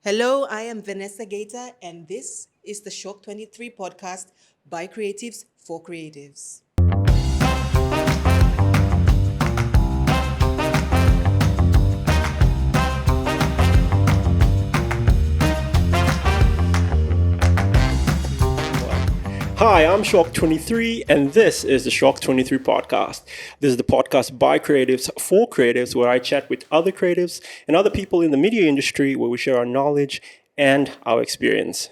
Hello, I am Vanessa Geita, and this is the Shawk23 podcast by creatives for creatives. Hi, I'm Shawk23, and this is the Shawk23 podcast. This is the podcast by creatives for creatives, where I chat with other creatives and other people in the media industry, where we share our knowledge and our experience.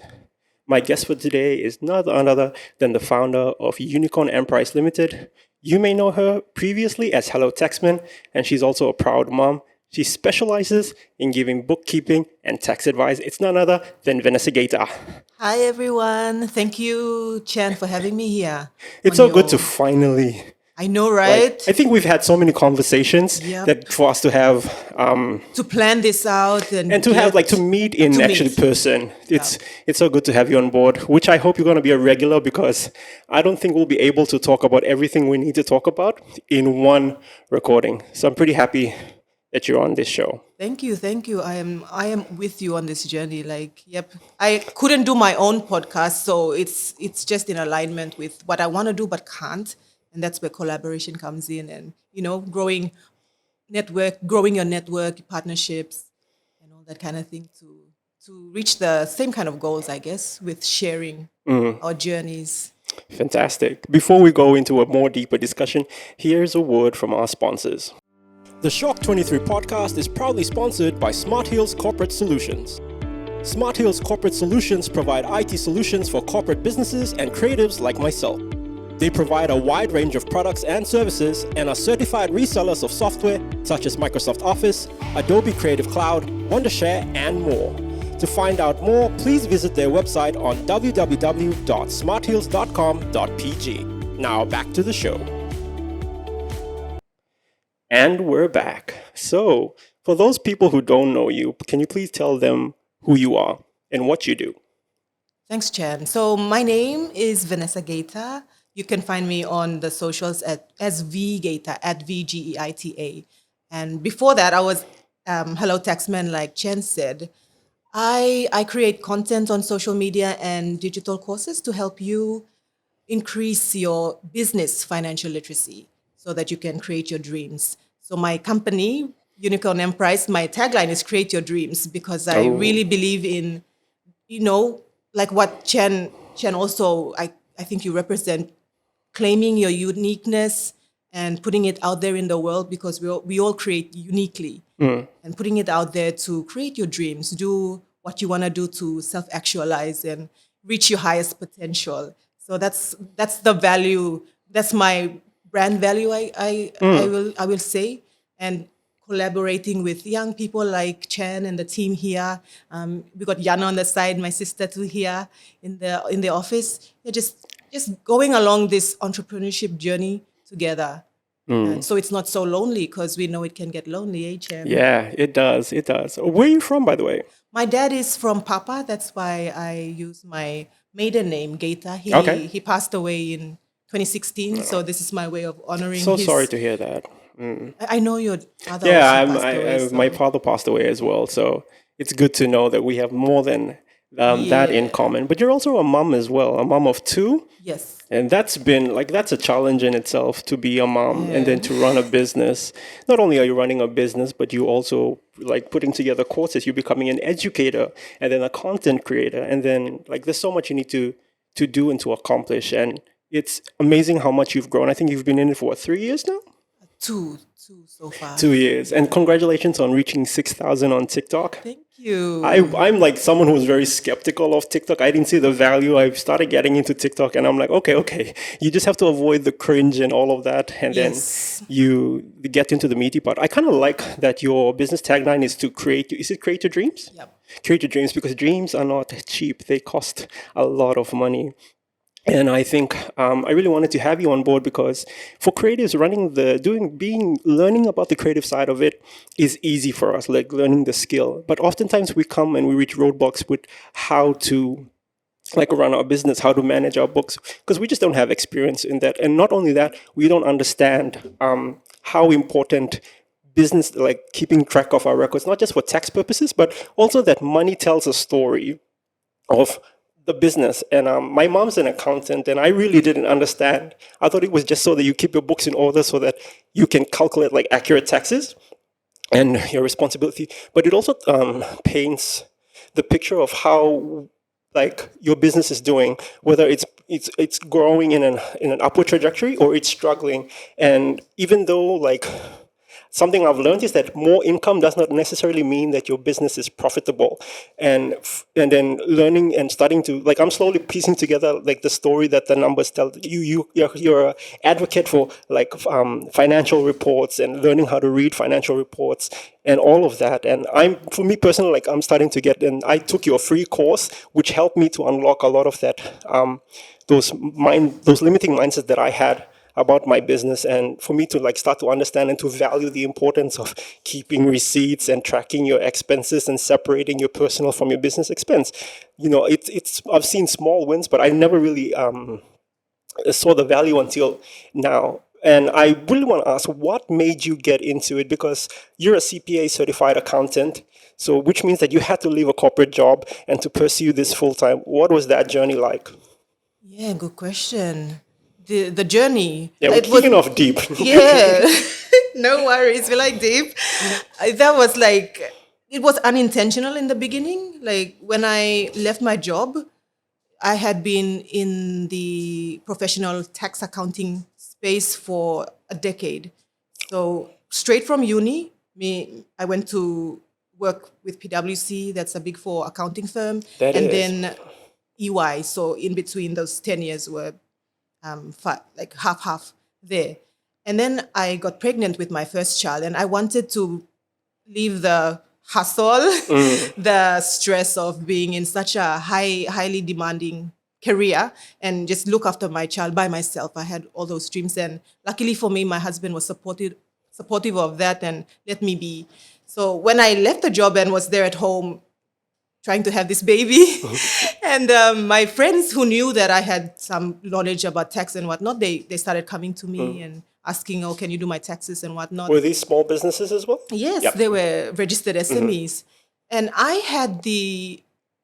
My guest for today is none other than the founder of Unicorn Emprise Ltd. You may know her previously as Hello Taxman, and she's also a proud mom. She specializes in giving bookkeeping and tax advice. It's none other than Vanessa Geita. Hi, everyone. Thank you, Chan, for having me here. It's so good to finally. I know, right? I think we've had so many conversations Yep. that for us to have To plan this out and to have to meet in actually person. It's so good to have you on board, which I hope you're going to be a regular, because I don't think we'll be able to talk about everything we need to talk about in one recording. So I'm pretty happy that you're on this show. Thank you. I am with you on this journey. I couldn't do my own podcast, so it's just in alignment with what I want to do but can't, and that's where collaboration comes in, and growing your network, partnerships, and all that kind of thing to reach the same kind of goals, I guess, with sharing our journeys. Fantastic. Before we go into a more deeper discussion, here's a word from our sponsors. The Shawk23 podcast is proudly sponsored by Smart Hills Corporate Solutions. Smart Hills Corporate Solutions provide IT solutions for corporate businesses and creatives like myself. They provide a wide range of products and services and are certified resellers of software such as Microsoft Office, Adobe Creative Cloud, Wondershare, and more. To find out more, please visit their website on www.smarthills.com.pg. Now back to the show. And we're back. So, for those people who don't know you, can you please tell them who you are and what you do? Thanks, Chan. So my name is Vanessa Geita. You can find me on the socials as VGeita, at VGEITA. And before that, I was Hello Taxman, like Chen said. I create content on social media and digital courses to help you increase your business financial literacy so that you can create your dreams. So my company, Unicorn Emprise, my tagline is create your dreams, because I really believe in, like what Chen also, I think you represent, claiming your uniqueness and putting it out there in the world, because we all create uniquely, and putting it out there to create your dreams, do what you want to do to self-actualize and reach your highest potential. So that's the value. That's my brand value. I will say, and collaborating with young people like Chen and the team here. We got Yana on the side, my sister too here in the office. Yeah, just going along this entrepreneurship journey together. And so it's not so lonely, because we know it can get lonely, eh, Chen? Yeah, it does. It does. Where are you from, by the way? My dad is from Papa. That's why I use my maiden name, Geita. He passed away in 2016, so this is my way of honoring So his... sorry to hear that. I know your father Yeah, also passed away. my father passed away as well, so it's good to know that we have more than that in common. But you're also a mom as well, a mom of two. Yes. And that's a challenge in itself, to be a mom and then to run a business. Not only are you running a business, but you also putting together courses. You're becoming an educator and then a content creator. And then there's so much you need to do and to accomplish. And it's amazing how much you've grown. I think you've been in it for 3 years now? Two so far. 2 years. And congratulations on reaching 6,000 on TikTok. Thank you. I'm like someone who's very skeptical of TikTok. I didn't see the value. I started getting into TikTok and I'm like, okay. You just have to avoid the cringe and all of that. And then you get into the meaty part. I kind of like that your business tagline is to create your dreams? Yep. Create your dreams, because dreams are not cheap. They cost a lot of money. And I think I really wanted to have you on board, because for creatives, learning about the creative side of it is easy for us, like learning the skill. But oftentimes we come and we reach roadblocks with how to run our business, how to manage our books, because we just don't have experience in that. And not only that, we don't understand how important business, like keeping track of our records, not just for tax purposes, but also that money tells a story of the business. And my mom's an accountant, and I really didn't understand. I thought it was just so that you keep your books in order so that you can calculate like accurate taxes and your responsibility. But it also paints the picture of how like your business is doing, whether it's growing in an upward trajectory or it's struggling. And even though like something I've learned is that more income does not necessarily mean that your business is profitable. And then learning and starting to, like, I'm slowly piecing together like the story that the numbers tell. You're an advocate for like financial reports and learning how to read financial reports and all of that. And for me personally, like I'm starting to get, and I took your free course, which helped me to unlock a lot of that, those limiting mindsets that I had about my business, and for me to like start to understand and to value the importance of keeping receipts and tracking your expenses and separating your personal from your business expense. It's I've seen small wins, but I never really saw the value until now. And I really want to ask, what made you get into it? Because you're a CPA certified accountant, so which means that you had to leave a corporate job and to pursue this full time. What was that journey like? Yeah, good question. The journey. Yeah, we're It was, kicking off deep. yeah. No worries. We like deep. That was like, it was unintentional in the beginning. Like when I left my job, I had been in the professional tax accounting space for a decade. So straight from uni, I went to work with PwC. That's a big four accounting firm, That and is. then EY. So in between those 10 years were like half there. And then I got pregnant with my first child, and I wanted to leave the hustle, the stress of being in such a highly demanding career and just look after my child by myself. I had all those dreams, and luckily for me, my husband was supportive of that and let me be. So when I left the job and was there at home trying to have this baby. And my friends who knew that I had some knowledge about tax and whatnot, they started coming to me and asking, oh, can you do my taxes and whatnot? Were these small businesses as well? Yes, Yep. they were registered SMEs. And I had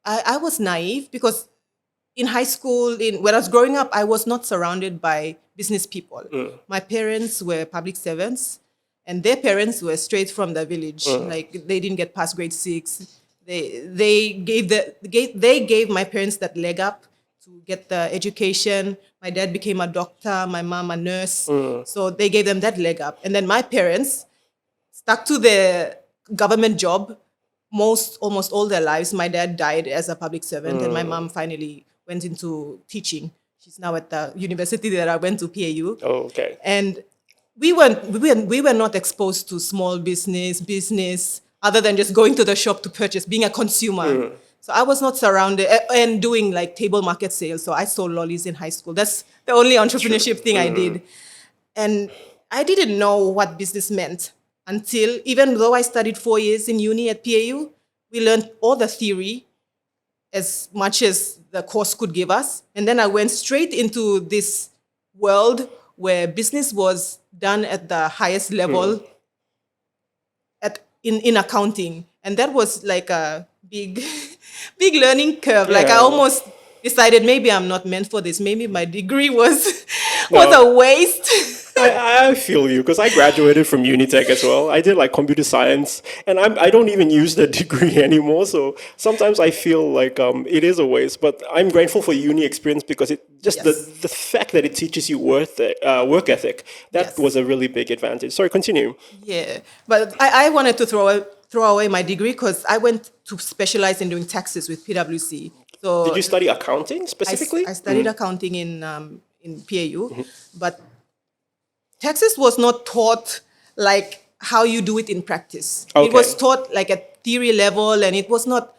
I was naive because in high school, when I was growing up, I was not surrounded by business people. My parents were public servants, and their parents were straight from the village. Like they didn't get past grade 6. They gave my parents that leg up to get the education. My dad became a doctor, my mom a nurse. So they gave them that leg up. And then my parents stuck to their government job almost all their lives. My dad died as a public servant, and my mom finally went into teaching. She's now at the university that I went to, PAU. Oh, okay. And we were not exposed to small business other than just going to the shop to purchase, being a consumer. So I was not surrounded and doing like table market sales. So I sold lollies in high school. That's the only entrepreneurship thing I did. And I didn't know what business meant until, even though I studied 4 years in uni at PAU, we learned all the theory as much as the course could give us. And then I went straight into this world where business was done at the highest level in accounting. And that was like a big, big learning curve. Like I Yeah. almost decided maybe I'm not meant for this. Maybe my degree was No. a waste. I feel you because I graduated from Unitech as well. I did like computer science, and I don't even use that degree anymore. So sometimes I feel like it is a waste. But I'm grateful for uni experience because it just Yes. the fact that it teaches you work ethic, that Yes. was a really big advantage. Sorry, continue. Yeah, but I wanted to throw away my degree because I went to specialize in doing taxes with PwC. So Did you study accounting I specifically? studied accounting in PAU, but taxes was not taught like how you do it in practice. It was Okay. taught like at theory level, and it was not.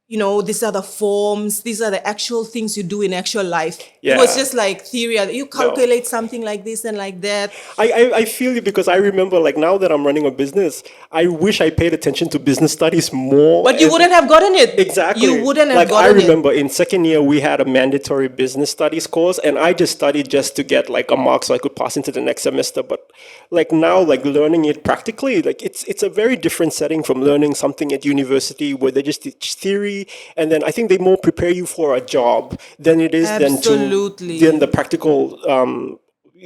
these are the forms, these are the actual things you do in actual life. It was Yeah. just like theory. You No. calculate something like this and like that. I feel you because I remember like now that I'm running a business, I wish I paid attention to business studies more. But you And wouldn't have gotten it. You exactly. wouldn't have Like I gotten it. remember in second year we had a mandatory business studies course and I just studied just to get like a mark so I could pass into the next semester. But like now like learning it practically, like it's a very different setting from learning something at university where they just teach theory and then I think they more prepare you for a job than it is than the Absolutely. practical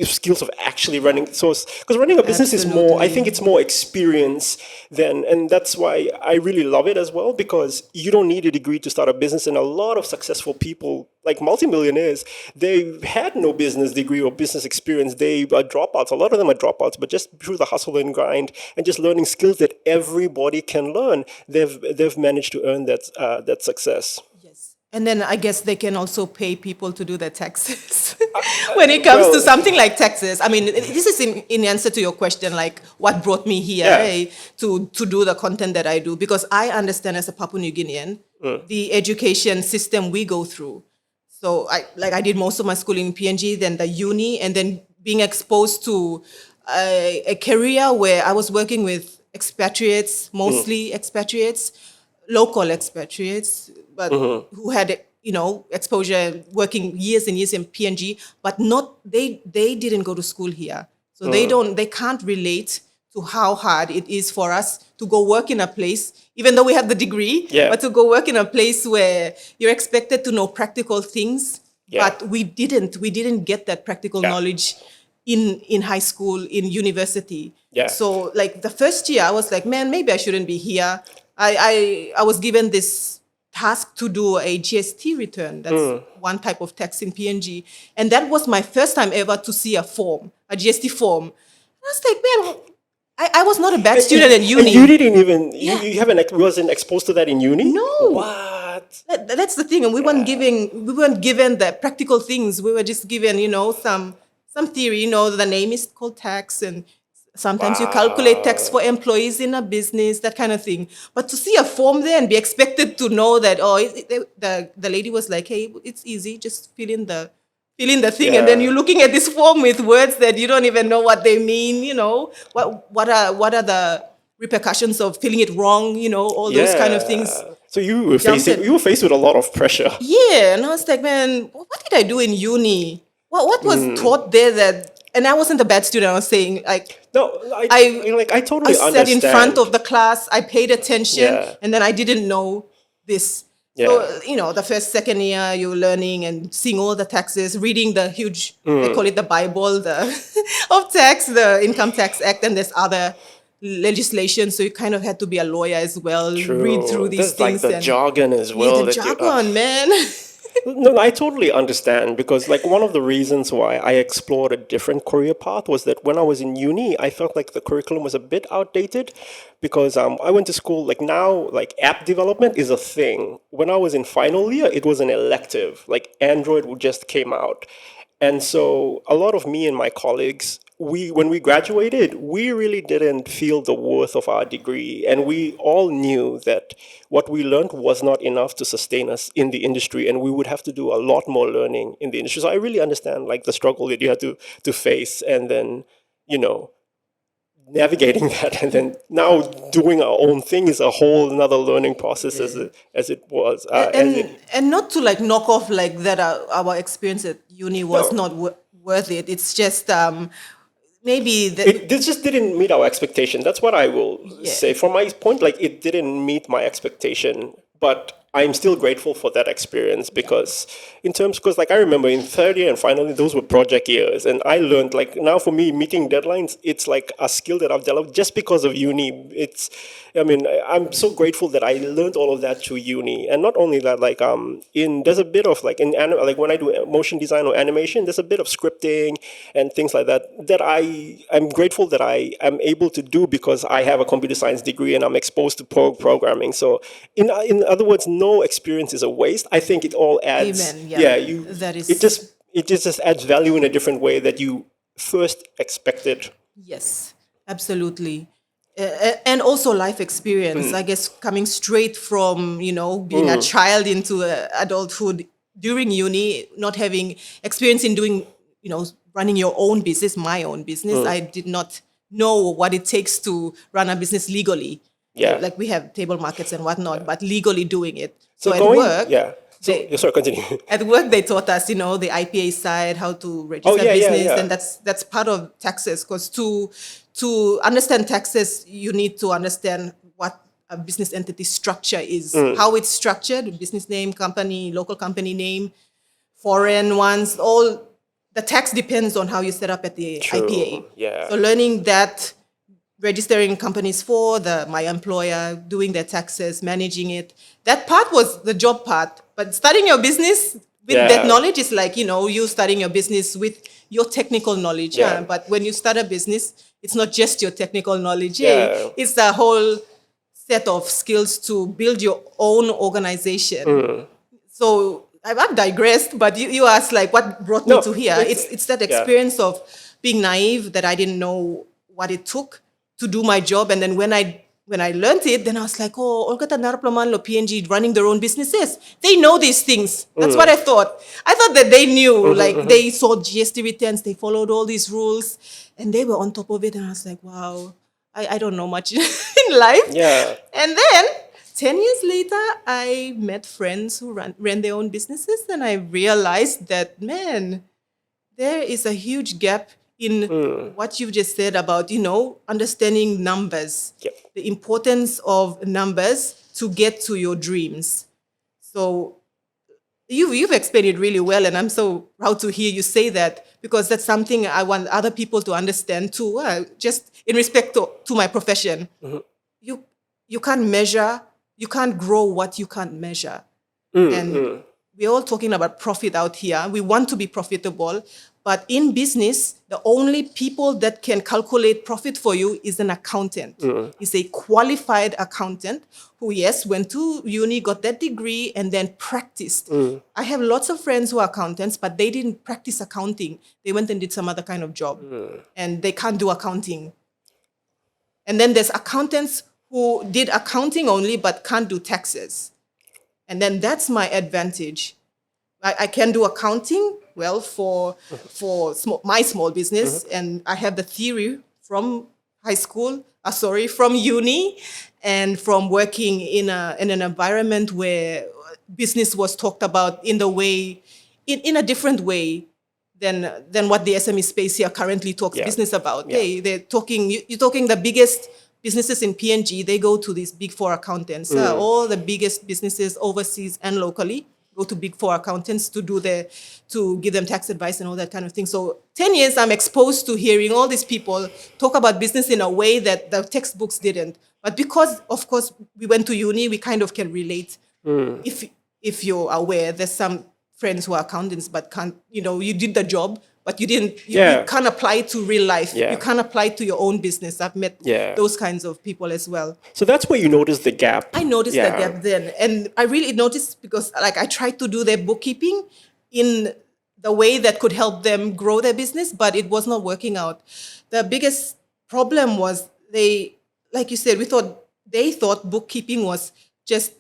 skills of actually running. So because running a business is more, I think Absolutely. it's more experience than, and that's why I really love it as well, because you don't need a degree to start a business. And a lot of successful people like multimillionaires, they had no business degree or business experience. They are dropouts. A lot of them are dropouts, but just through the hustle and grind and just learning skills that everybody can learn, they've managed to earn that success. Yes. And then I guess they can also pay people to do their taxes. When it comes to Well, something like taxes, I mean, this is in answer to your question, like what brought me here, yeah. to do the content that I do, because I understand as a Papua New Guinean, the education system we go through. So I did most of my schooling in PNG, then the uni, and then being exposed to a career where I was working with expatriates, mostly expatriates, local expatriates, but who had exposure working years and years in PNG, but not they didn't go to school here, so they can't relate to how hard it is for us to go work in a place, even though we have the degree, Yeah. but to go work in a place where you're expected to know practical things, Yeah. but we didn't get that practical Yeah. knowledge in high school, in university. Yeah. So like the first year I was like, man, maybe I shouldn't be here. I was given this task to do a GST return. That's one type of tax in PNG. And that was my first time ever to see a form, a GST form. I was like, man, I was not a bad student at And you uni. didn't even Yeah. you haven't wasn't exposed to that in uni? No. What? That's the thing. And we weren't given the practical things. We were just given, some theory, the name is called tax, and sometimes you calculate tax Wow. for employees in a business, that kind of thing. But to see a form there and be expected to know that, the lady was like, hey, it's easy, just fill in the thing, and then Yeah. you're looking at this form with words that you don't even know what they mean. What are the repercussions of filling it wrong? All those kind of things. Yeah. So you were Jumped. faced with a lot of pressure. Yeah, and I was like, man, what did I do in uni? What was taught there that? And I wasn't a bad student. I was saying, like, No, I I I totally sat in front understand. of the class, I paid attention, Yeah. and then I didn't know this. So, Yeah. the first, second year, you're learning and seeing all the taxes, reading the huge, they call it the Bible, the of tax, the Income Tax Act, and there's other legislation. So you kind of had to be a lawyer as well, read through True. these There's like things, the and jargon as yeah, the well that you jargon, man. No, I totally understand because, like, one of the reasons why I explored a different career path was that when I was in uni, I felt like the curriculum was a bit outdated because I went to school, like, now, like, app development is a thing. When I was in final year, it was an elective, like, Android just came out. And so a lot of me and my colleagues, when we graduated, we really didn't feel the worth of our degree. And we all knew that what we learned was not enough to sustain us in the industry. And we would have to do a lot more learning in the industry. So I really understand like the struggle that you had to face and then, you know, navigating that and then now doing our own thing is a whole another learning process as it was and as and it and not to like knock off like that our experience at uni was no not worth it. It's just maybe this just didn't meet our expectation. That's what I will yeah. say. From my point, like it didn't meet my expectation, but I'm still grateful for that experience Yeah. because because like I remember in third year and finally those were project years and I learned like now for me meeting deadlines, it's like a skill that I've developed just because of uni. I'm so grateful that I learned all of that through uni. And not only that, like in there's a bit of like like when I do motion design or animation, there's a bit of scripting and things like that I'm grateful that I am able to do because I have a computer science degree and I'm exposed to programming. So in other words, no experience is a waste. I think it all adds. Amen. Yeah. Yeah, That it is just it just adds value in a different way that you first expected. yes, absolutely. And also life experience, I guess, coming straight from, being a child into adulthood during uni, not having experience in doing, running your own business, my own business. I did not know what it takes to run a business legally. Yeah. Like we have table markets and whatnot, but legally doing it. So So at going, work, yeah. So, they, sorry, continue. at work they taught us, the IPA side, how to Oh, register yeah, yeah, business, yeah. and that's part of taxes. Because to understand taxes, you need to understand what a business entity structure is, how it's structured, business name, company, local company name, foreign ones, all the tax depends on how you set up at the IPA. Yeah. So learning that, registering companies for my employer, doing their taxes, managing it. That part was the job part. But starting your business with that Yeah. knowledge is like, you starting your business with your technical knowledge. Yeah. But when you start a business, it's not just your technical knowledge. Yeah. It's a whole set of skills to build your own organization. So I've digressed, but you asked like what brought me No, to here. It's that yeah. experience of being naive that I didn't know what it took to do my job, and then when I learned it, then I was like, oh, Olga Tanaraplaman lo PNG running their own businesses. They know these things. That's what I thought. I thought that they knew, like they saw GST returns, they followed all these rules, and they were on top of it. And I was like, wow, I don't know much in life. Yeah. And then 10 years later, I met friends who ran their own businesses, and I realized that, man, there is a huge gap in what you've just said about, understanding numbers, Yep. the importance of numbers to get to your dreams. So you've explained it really well, and I'm so proud to hear you say that, because that's something I want other people to understand too. Just in respect to my profession, you can't measure, you can't grow what you can't measure. And we're all talking about profit out here. We want to be profitable, but in business, the only people that can calculate profit for you is an accountant. Is a qualified accountant who, yes, went to uni, got that degree, and then practiced. I have lots of friends who are accountants, but they didn't practice accounting. They went and did some other kind of job, and they can't do accounting. And then there's accountants who did accounting only, but can't do taxes. And then that's my advantage. I can do accounting well for my small business, and I have the theory from high school, from uni, and from working in an environment where business was talked about in a different way than what the SME space here currently talks business about. Yeah. They're talking. You're talking the biggest businesses in PNG. They go to these big four accountants. All the biggest businesses overseas and locally go to big four accountants to give them tax advice and all that kind of thing. So 10 years, I'm exposed to hearing all these people talk about business in a way that the textbooks didn't. But because, of course, we went to uni, we kind of can relate. If you're aware, there's some friends who are accountants but can't, you did the job, but you can't apply it to real life. Yeah. You can't apply it to your own business. I've met Yeah. those kinds of people as well. So that's where you notice the gap. I noticed the gap then. And I really noticed because I tried to do their bookkeeping in the way that could help them grow their business, but it was not working out. The biggest problem was like you said, they thought bookkeeping was just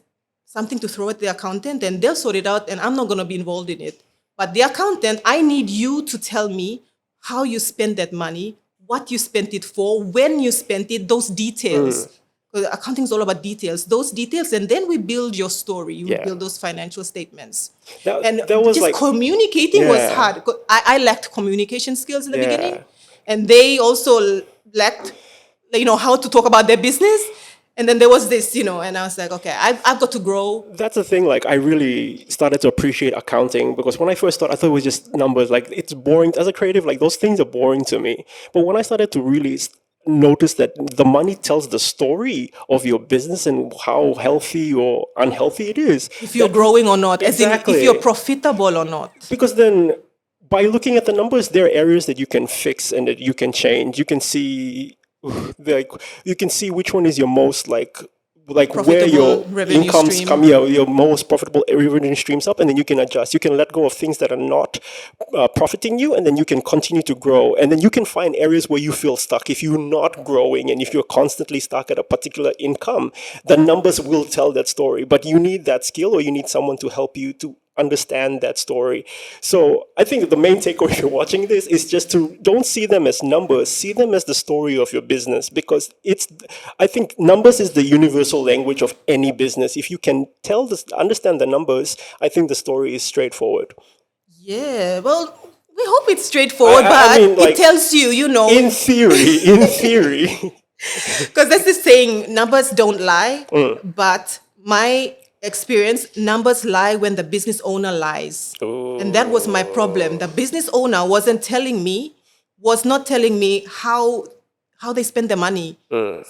something to throw at the accountant and they'll sort it out and I'm not going to be involved in it. But the accountant, I need you to tell me how you spent that money, what you spent it for, when you spent it, those details. Because accounting is all about details. Those details, and then we build your story. You build those financial statements. And that was just communicating was hard. I lacked communication skills in the beginning. And they also lacked, how to talk about their business. And then there was this, and I was like, okay, I've got to grow. That's the thing, I really started to appreciate accounting because when I first started, I thought it was just numbers. It's boring. As a creative, those things are boring to me. But when I started to really notice that the money tells the story of your business and how healthy or unhealthy it is. If you're growing or not, Exactly. as in if you're profitable or not. Because then by looking at the numbers, there are areas that you can fix and that you can change. You can see you can see which one is your most like where Profitable your revenue incomes stream. come, your most profitable revenue streams up, and then you can adjust. You can let go of things that are not profiting you, and then you can continue to grow. And then you can find areas where you feel stuck. If you're not growing and if you're constantly stuck at a particular income, the numbers will tell that story. But you need that skill, or you need someone to help you to understand that story. So I think the main takeaway if you're watching this is just to don't see them as numbers, see them as the story of your business, because I think numbers is the universal language of any business. If you can understand the numbers, I think the story is straightforward. Yeah, well, we hope it's straightforward, I but mean, it like, tells you, in theory. because there's this saying, numbers don't lie, but my experience, numbers lie when the business owner lies. And that was my problem. The business owner was not telling me how they spend their money.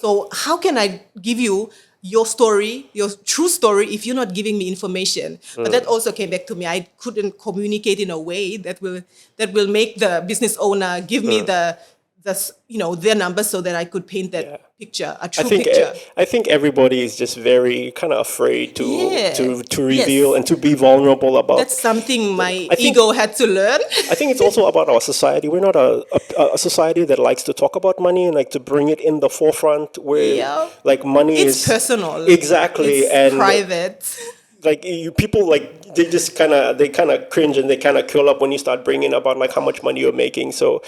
So how can I give you your story, your true story, if you're not giving me information? But that also came back to me. I couldn't communicate in a way that will make the business owner give me their numbers so that I could paint that picture, a true picture. I think everybody is just very kind of afraid to Yeah. to reveal and to be vulnerable about. That's something my I think- ego had to learn. I think it's also about our society. We're not a society that likes to talk about money and like to bring it in the forefront where Yeah. like money It's is personal. Exactly. It's and private. like people like they kind of cringe and they kind of curl up when you start bringing about like how much money you're making. So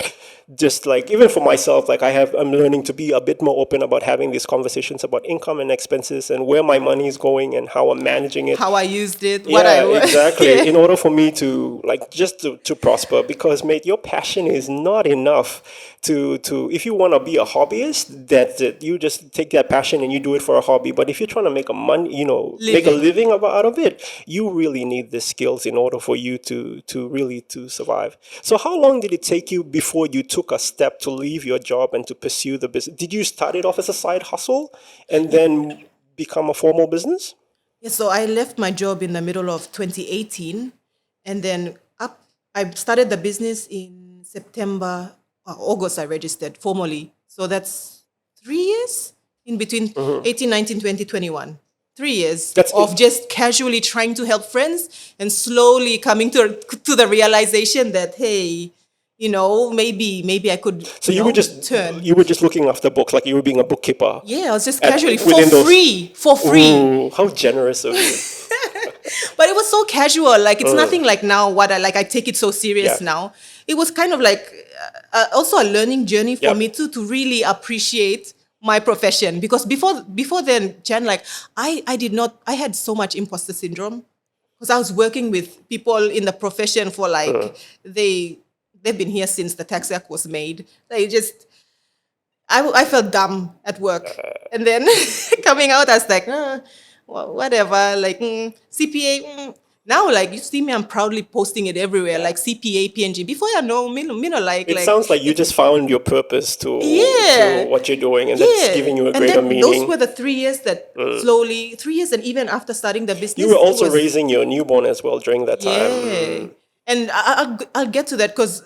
just like even for myself, like I'm learning to be a bit more open about having these conversations about income and expenses and where my money is going and how I'm managing it. How I used it, Exactly. Yeah. In order for me to like just to prosper, because mate, your passion is not enough to if you want to be a hobbyist, that's it. You just take that passion and you do it for a hobby. But if you're trying to make make a living out of it, you really need the skills in order for you to really to survive. So how long did it take you before you took a step to leave your job and to pursue the business? Did you start it off as a side hustle and then become a formal business? Yeah, so I left my job in the middle of 2018, and then I started the business in September, August. I registered formally. So that's 3 years in between 18, 19, 20, 21. 3 years of just casually trying to help friends and slowly coming to the realization that, hey, maybe I could. So you were just turn. you were just looking after books, like you were being a bookkeeper. Yeah, I was just casually within for free. Ooh, how generous of you! But it was so casual. Like it's nothing like now. I take it so serious Yeah. now. It was kind of like also a learning journey for Yeah. me to really appreciate my profession, because before then, Jan, like I had so much imposter syndrome because I was working with people in the profession for like they've been here since the Tax Act was made. I felt dumb at work. And then coming out, I was like, whatever, like CPA. Now, like, you see me, I'm proudly posting it everywhere, like CPA, PNG. Before I know, It sounds like you just found your purpose to what you're doing, and that's giving you a greater meaning. Those were the 3 years that slowly, 3 years, and even after starting the business. You were also raising your newborn as well during that time. Yeah. And I'll get to that because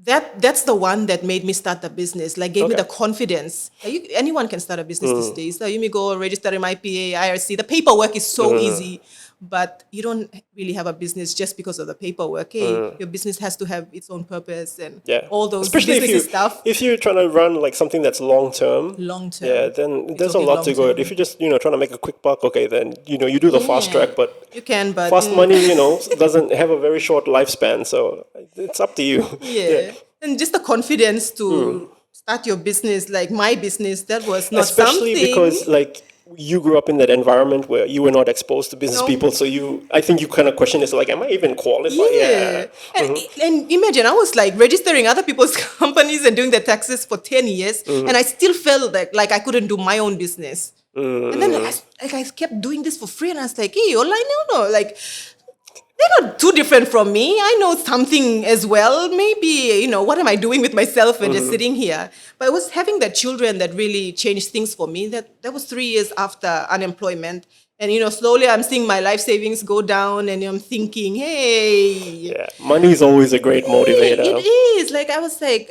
that's the one that made me start the business, like gave me the confidence. Like anyone can start a business these days. So you may go register in IPA, IRC. The paperwork is so easy, but you don't really have a business just because of the paperwork. Your business has to have its own purpose and all those Especially business stuff. If you're trying to run like something that's long term, then there's a lot to go. If you're just trying to make a quick buck, okay, then you do the fast track, but you can, but fast money doesn't have a very short lifespan, so it's up to you. Yeah. And just the confidence to start your business, like my business, that was not especially something. because like you grew up in that environment where you were not exposed to business people, so I think you kind of question this, like, am I even qualified? Yeah. And imagine, I was like registering other people's companies and doing their taxes for 10 years, and I still felt like I couldn't do my own business. And then I kept doing this for free, and I was like, hey, no, like, they're not too different from me. I know something as well. Maybe, what am I doing with myself and just sitting here? But it was having the children that really changed things for me. That was 3 years after unemployment. And, slowly I'm seeing my life savings go down and I'm thinking, hey, Yeah, money is always a great it motivator. is. Like I was like,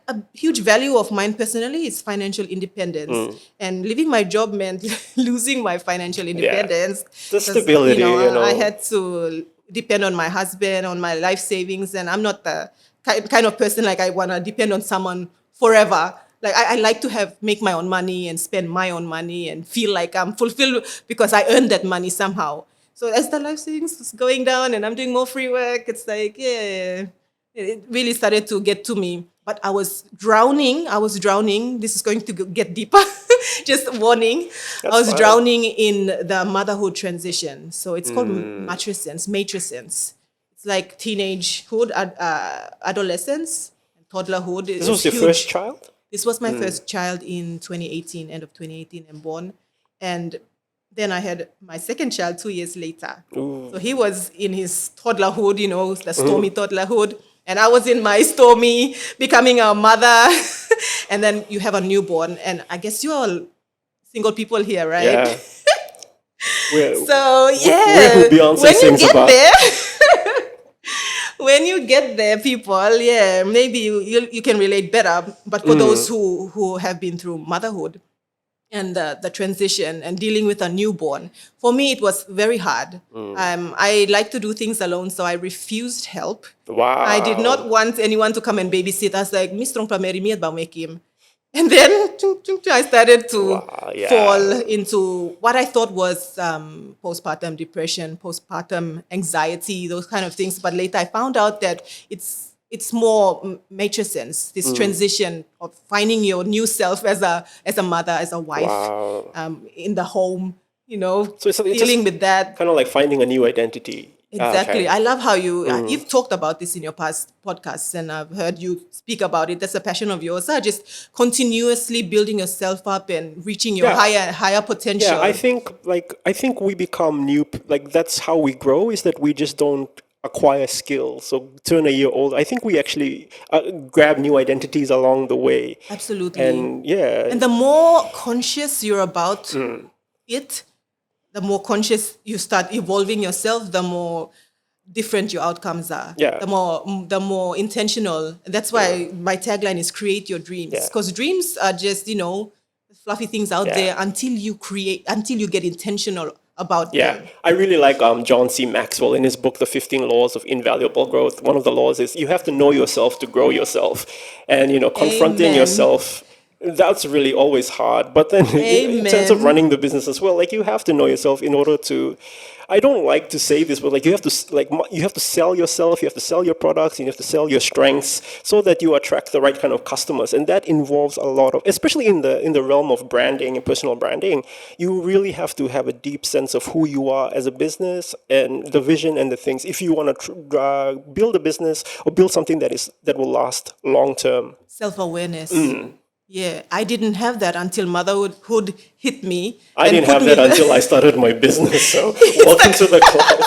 a huge value of mine personally is financial independence. And leaving my job meant losing my financial Yeah, independence the because, stability, I had to depend on my husband, on my life savings. And I'm not the kind of person like I want to depend on someone forever. Like I like to make my own money and spend my own money and feel like I'm fulfilled because I earned that money somehow. So as the life savings is going down and I'm doing more free work, it's like, yeah, it really started to get to me. But I was drowning. I was drowning. This is going to get deeper. Just warning. I that's was fine. drowning in the motherhood transition. So it's called matrescence. It's like teenagehood, adolescence, toddlerhood. This It's was your first huge. child? This was my first child in 2018, end of 2018, and born. And then I had my second child 2 years later. So he was in his toddlerhood, the stormy toddlerhood. And I was in my stormy becoming a mother. And then you have a newborn. And I guess you're all single people here, right? Yeah. We're, So, we're who yeah, Beyonce when you sings get about. there, when you get there, people, yeah, maybe you can relate better. But for those who have been through motherhood and the transition and dealing with a newborn, for me it was very hard. I like to do things alone, so I refused help. I did not Wow. want anyone to come and babysit. I was like, Miss Trong Pameri miat ba mekim. And then I started to Wow. fall Yeah. into what I thought was postpartum depression, postpartum anxiety, those kind of things. But later I found out that it's more matrescence, this transition of finding your new self as a mother, as a wife, Wow. in the home, So it's dealing just with that. kind of like finding a new identity. Ah, Exactly. okay. I love how you've talked about this in your past podcasts, and I've heard you speak about it. That's a passion of yours. Just continuously building yourself up and reaching your Yeah. higher Yeah, potential. I think we become like that's how we grow, is that we just don't acquire skills. So turn a year old, I think we actually grab new identities along the way. Absolutely. And yeah, And the more conscious you're about it, the more conscious you start evolving yourself, the more different your outcomes are. Yeah. The more intentional. That's why my tagline is create your dreams. Yeah. Because dreams are just, fluffy things out Yeah. there until you get intentional about Yeah, them. I really like John C. Maxwell in his book, The 15 Laws of Invaluable Growth. One of the laws is you have to know yourself to grow yourself. And, confronting Amen. yourself, that's really always hard. But then, in terms of Amen. running the business as well, like you have to know yourself in order to, I don't like to say this, but like you have to you have to sell yourself, you have to sell your products, and you have to sell your strengths so that you attract the right kind of customers, and that involves a lot of, especially in the realm of branding and personal branding, you really have to have a deep sense of who you are as a business and the vision and the things. If you want to build a business or build something that will last long term. Self-awareness. Yeah, I didn't have that until motherhood hit me I and didn't put have that with until I started my business. So welcome to the club.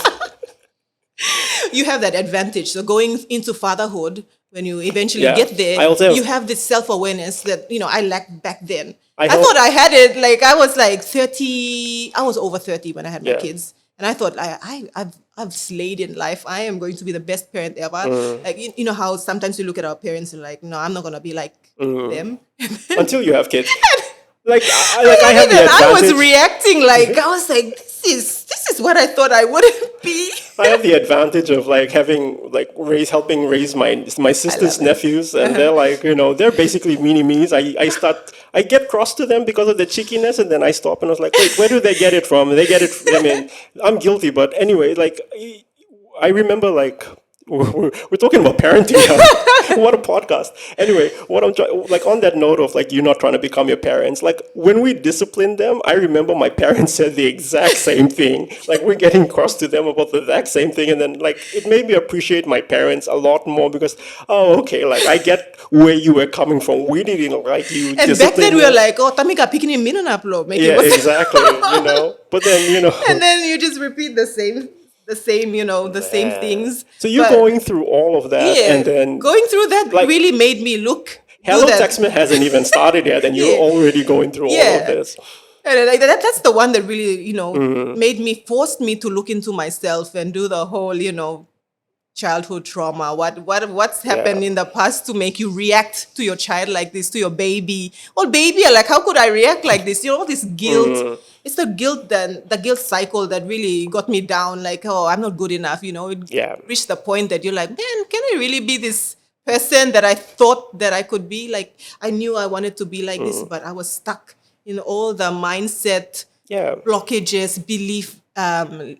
you have that advantage. So going into fatherhood, when you eventually Yeah, get there, I also you have. have this self-awareness that, I lacked back then. I I thought help. I had it, like I was like 30, I was over 30 when I had my Yeah. kids. And I thought I've slayed in life. I am going to be the best parent ever. Like you know how sometimes we look at our parents and like, no, I'm not gonna be like them. Until you have kids. Like I I have the didn't. I was advantage. reacting like I was like, this is what I thought I wouldn't be. I have the advantage of like having like helping raise my I sister's love it. nephews, and they're like they're basically mini me's. I get cross to them because of the cheekiness, and then I stop and I was like, wait, where do they get it from? They get it. I mean, I'm guilty, but anyway, like I remember like we're talking about parenting now. What a podcast. Anyway, what I'm trying, like on that note of like you not trying to become your parents, like when we discipline them, I remember my parents said the exact same thing. Like we're getting cross to them about the exact same thing, and then like it made me appreciate my parents a lot more because okay, like I get where you were coming from. We didn't like you And back then discipline we were them. like, oh, Tamika picking him in upload, make it Yeah, was. exactly. But then And then you just repeat the same things. so you're But going through all of that, and yeah, then going through that like really made me do Hello that. Taxman hasn't even started yet, and you're Yeah, already going through all of yeah. this. And like that's the one that really, forced me to look into myself and do the whole, childhood trauma. What's happened in the past to make you react to your child like this, to your baby? Well, baby, like, how could I react like this? All this guilt. It's the guilt cycle that really got me down. Like, oh, I'm not good enough. It reached the point that you're like, man, can I really be this person that I thought that I could be? Like, I knew I wanted to be like this, but I was stuck in all the mindset blockages,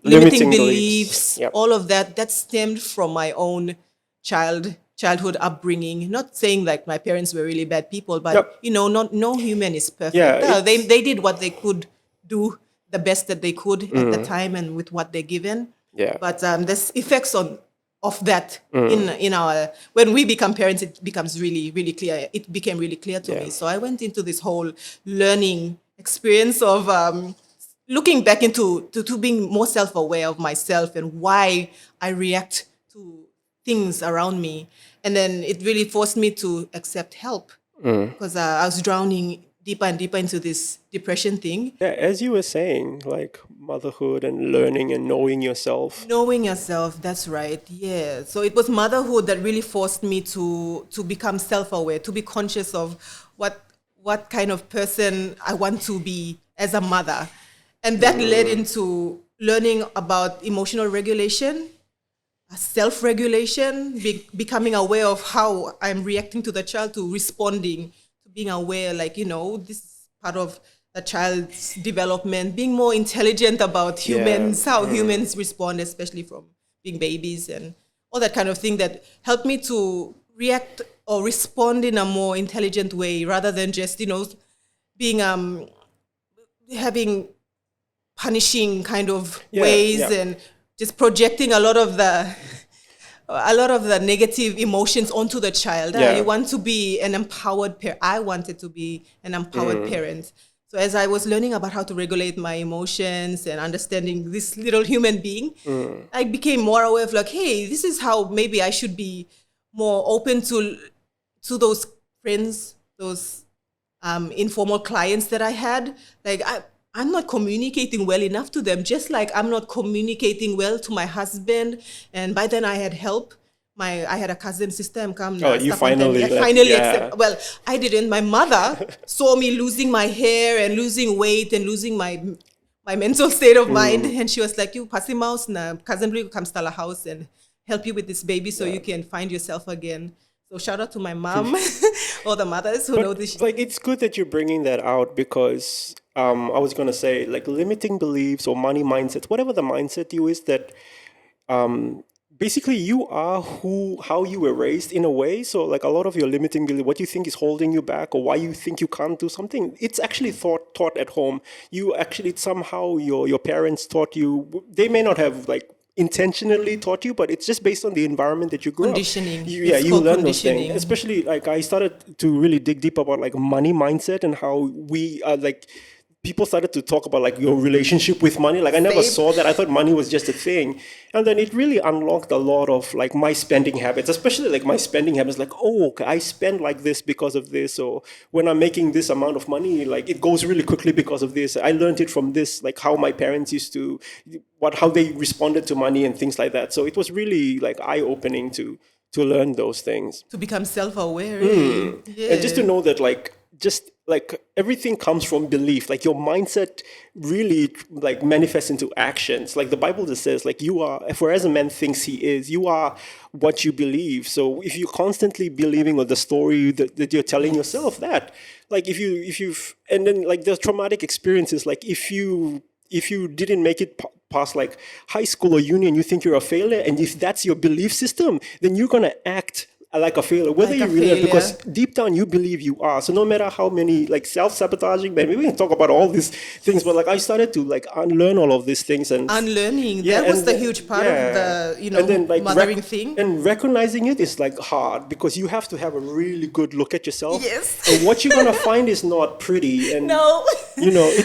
limiting beliefs, all of that stemmed from my own childhood upbringing. Not saying like my parents were really bad people, but no human is perfect. They did what they could do, the best that they could at the time and with what they're given. But there's effects of that in our, when we become parents, it becomes really, really clear. It became really clear to me. So I went into this whole learning experience of looking back into to being more self-aware of myself and why I react to things around me. And then it really forced me to accept help because I was drowning deeper and deeper into this depression thing. Yeah, as you were saying, like motherhood and learning and knowing yourself. Knowing yourself, that's right. Yeah. So it was motherhood that really forced me to become self-aware, to be conscious of what kind of person I want to be as a mother. And that led into learning about emotional regulation, self-regulation, becoming aware of how I'm reacting to the child, to responding, to being aware, like, this is part of a child's development, being more intelligent about humans, how humans respond, especially from being babies and all that kind of thing that helped me to react or respond in a more intelligent way rather than just, being, having punishing kind of ways and just projecting a lot of the negative emotions onto the child. You want to be an empowered parent. I wanted to be an empowered parent. So as I was learning about how to regulate my emotions and understanding this little human being, I became more aware of like, hey, this is how maybe I should be more open to those friends, those informal clients that I had. Like I'm not communicating well enough to them, just like I'm not communicating well to my husband. And by then I had help. I had a cousin sister. You finally accept. Well, I didn't. My mother saw me losing my hair and losing weight and losing my mental state of mind. And she was like, you pass him out now. Cousin will come to our house and help you with this baby so you can find yourself again. So shout out to my mom or the mothers who know this. Like, it's good that you're bringing that out because I was going to say, like, limiting beliefs or money mindsets, whatever the mindset you is that basically you are how you were raised in a way. So like a lot of your limiting belief, what you think is holding you back or why you think you can't do something, it's actually taught at home. You actually somehow your parents taught you. They may not have like intentionally taught you, but it's just based on the environment that you grew conditioning. up. You learn those things. Especially like I started to really dig deep about like money mindset and how we are like. People started to talk about like your relationship with money. Like I never saw that. I thought money was just a thing. And then it really unlocked a lot of like my spending habits, especially like my spending habits. Like, oh, okay, I spend like this because of this. Or when I'm making this amount of money, like it goes really quickly because of this. I learned it from this, like how my parents used to, how they responded to money and things like that. So it was really like eye-opening to learn those things. To become self-aware. Yeah. And just to know that like everything comes from belief. Like your mindset really like manifests into actions. Like the Bible just says, like you are, for as a man thinks he is, you are what you believe. So if you're constantly believing on the story that you're telling yourself that, like if you've, and then like the traumatic experiences, like if you didn't make it past like high school or uni and you think you're a failure, and if that's your belief system, then you're going to act like a failure, whether like you really are, because deep down you believe you are. So no matter how many like self-sabotaging, maybe we can talk about all these things, but like I started to like unlearn all of these things and unlearning. That was the huge part of the and then, like, mothering thing. And recognizing it is like hard because you have to have a really good look at yourself. Yes. And what you're gonna find is not pretty. And no,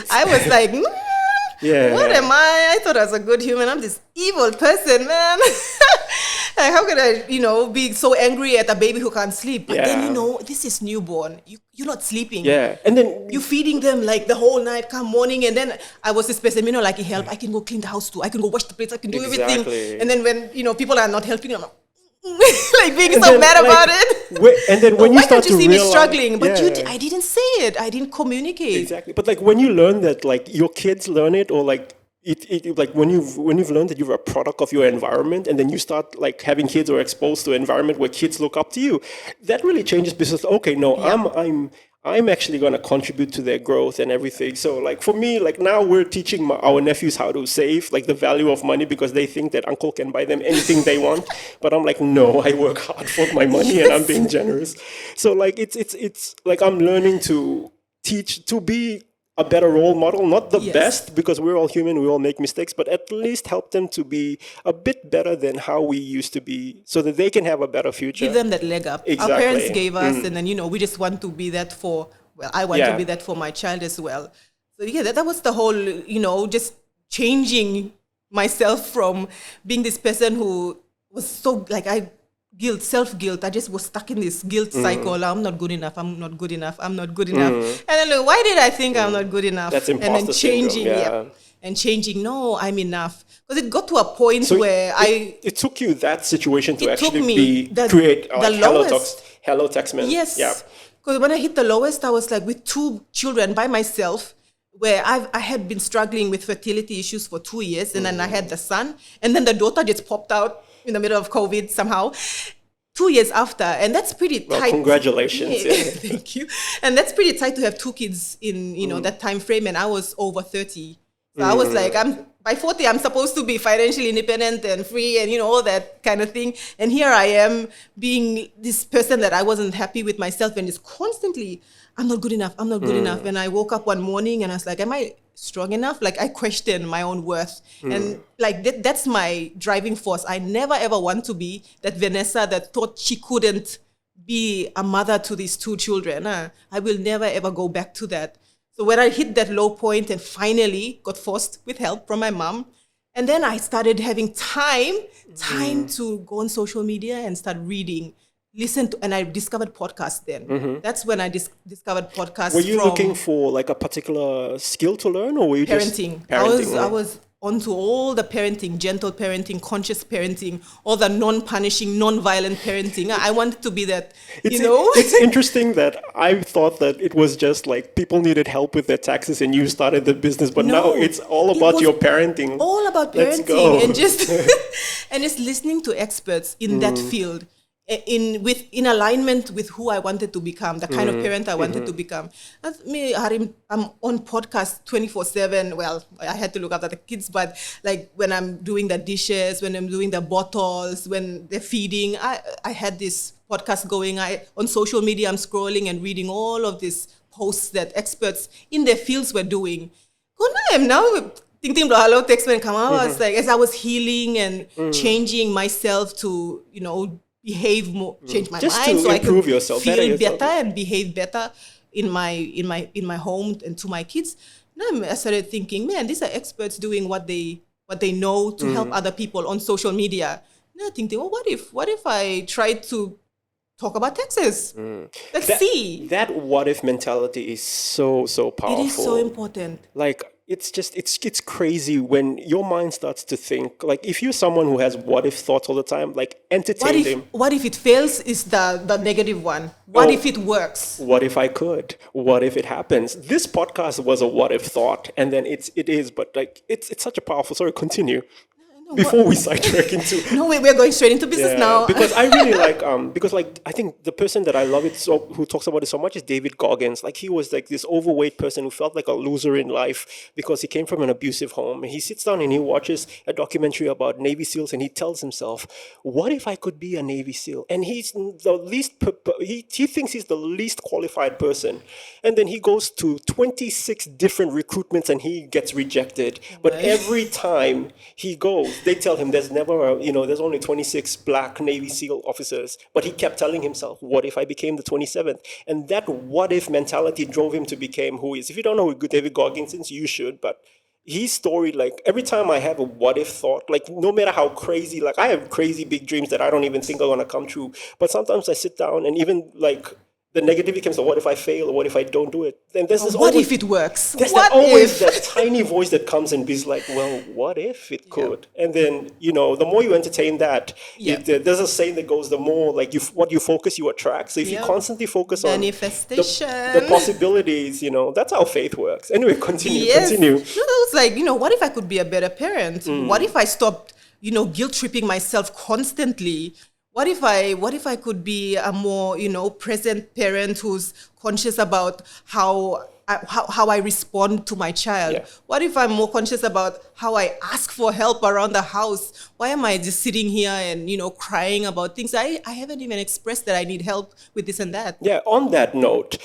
I was like, what am I? I thought I was a good human. I'm this evil person, man. Like, how can I, be so angry at a baby who can't sleep? But then, Yeah. this is newborn. You're not sleeping. Yeah. And then You're feeding them like the whole night, come morning. And then I was this person, like, help. I can go clean the house too. I can go wash the plates. I can do everything. Exactly. And then when, people are not helping, I'm like, like being And so then, mad like, about it. and then when you Why start can't you to see realize, me struggling? But yeah. I didn't say it. I didn't communicate. Exactly. But like when you learn that, like your kids learn it, or like like when you've learned that you're a product of your environment, and then you start like having kids or exposed to an environment where kids look up to you, that really changes business. Okay, no, I'm actually going to contribute to their growth and everything. So like for me, like now we're teaching our nephews how to save, like the value of money, because they think that uncle can buy them anything they want. But I'm like, no, I work hard for my money and I'm being generous. So like it's like I'm learning to teach to be a better role model, not the best, because we're all human, we all make mistakes, but at least help them to be a bit better than how we used to be, so that they can have a better future. Give them that leg up. Exactly. Our parents gave us, and then, we just want to be that for, I want to be that for my child as well. So yeah, that was the whole, just changing myself from being this person who was so like, self-guilt. I just was stuck in this guilt cycle. I'm not good enough. I'm not good enough. I'm not good enough. And then like, why did I think I'm not good enough? That's and then imposter changing, syndrome, and changing. No, I'm enough. Because it got to a point where it took you that situation to actually the create like lowest. Hello Taxman. Yes. Yeah. Because when I hit the lowest, I was like with 2 children by myself, where I had been struggling with fertility issues for 2 years, and then I had the son, and then the daughter just popped out in the middle of COVID somehow. 2 years after, and that's pretty tight. Well, congratulations. Yeah. Thank you. And that's pretty tight to have 2 kids in that time frame, and I was over 30. So I was like, by 40, I'm supposed to be financially independent and free and, all that kind of thing. And here I am being this person that I wasn't happy with myself, and just constantly, I'm not good enough. I'm not good enough. And I woke up one morning and I was like, am I strong enough? Like I questioned my own worth. And like that's my driving force. I never ever want to be that Vanessa that thought she couldn't be a mother to these 2 children. I will never ever go back to that. So when I hit that low point and finally got forced with help from my mom, and then I started having time to go on social media and start reading, listen to, and I discovered podcasts then. That's when I discovered podcasts. Were you looking for like a particular skill to learn, or were you parenting? just parenting? I was onto all the parenting, gentle parenting, conscious parenting, all the non-punishing, non-violent parenting. I wanted to be that, It's interesting that I thought that it was just like people needed help with their taxes and you started the business, but now it's all about your parenting. All about parenting and just and just listening to experts in that field. In alignment with who I wanted to become, the kind of parent I wanted to become. That's me, I'm on podcast 24/7. Well, I had to look after the kids, but like when I'm doing the dishes, when I'm doing the bottles, when they're feeding, I had this podcast going. On social media, I'm scrolling and reading all of these posts that experts in their fields were doing. I'm now thinking about Hello Taxman come out. I was like, as I was healing and changing myself to, behave more, change my just mind, to so I improve can yourself, feel better and behave better in my home and to my kids. Now I started thinking, man, these are experts doing what they know to help other people on social media. Now thinking, well, what if I try to talk about taxes? Let's see. That what if mentality is so powerful. It is so important. Like it's crazy when your mind starts to think, like if you're someone who has what if thoughts all the time, like entertain them. What if it fails is the negative one? What if it works? What if I could? What if it happens? This podcast was a what if thought, and then it is, but like it's such a powerful. Sorry, continue. Before we sidetrack into no, we're going straight into business now. Because I really like because like I think the person that I love who talks about it so much is David Goggins. Like he was like this overweight person who felt like a loser in life because he came from an abusive home. And he sits down and he watches a documentary about Navy SEALs and he tells himself, "What if I could be a Navy SEAL?" And he's the least he thinks he's the least qualified person. And then he goes to 26 different recruitments and he gets rejected. But every time he goes, they tell him there's there's only 26 black Navy SEAL officers. But he kept telling himself, what if I became the 27th? And that what if mentality drove him to become who he is. If you don't know who David Goggins is, you should. But his story, like every time I have a what if thought, like no matter how crazy, like I have crazy big dreams that I don't even think are gonna come true. But sometimes I sit down and even like the negativity comes to what if I fail or what if I don't do it? Then What if it works? there's What always if? that tiny voice that comes and be like, well, what if it could? And then, the more you entertain that, Yeah. there's a saying that goes, the more like what you focus, you attract. So if you Yeah. constantly focus on Manifestation. the possibilities, that's how faith works. Anyway, continue. Yes. No, it was like, what if I could be a better parent? What if I stopped, guilt tripping myself constantly? What if I could be a more, present parent who's conscious about how I respond to my child? Yeah. What if I'm more conscious about how I ask for help around the house? Why am I just sitting here and, crying about things I haven't even expressed that I need help with this and that? Yeah, on that note,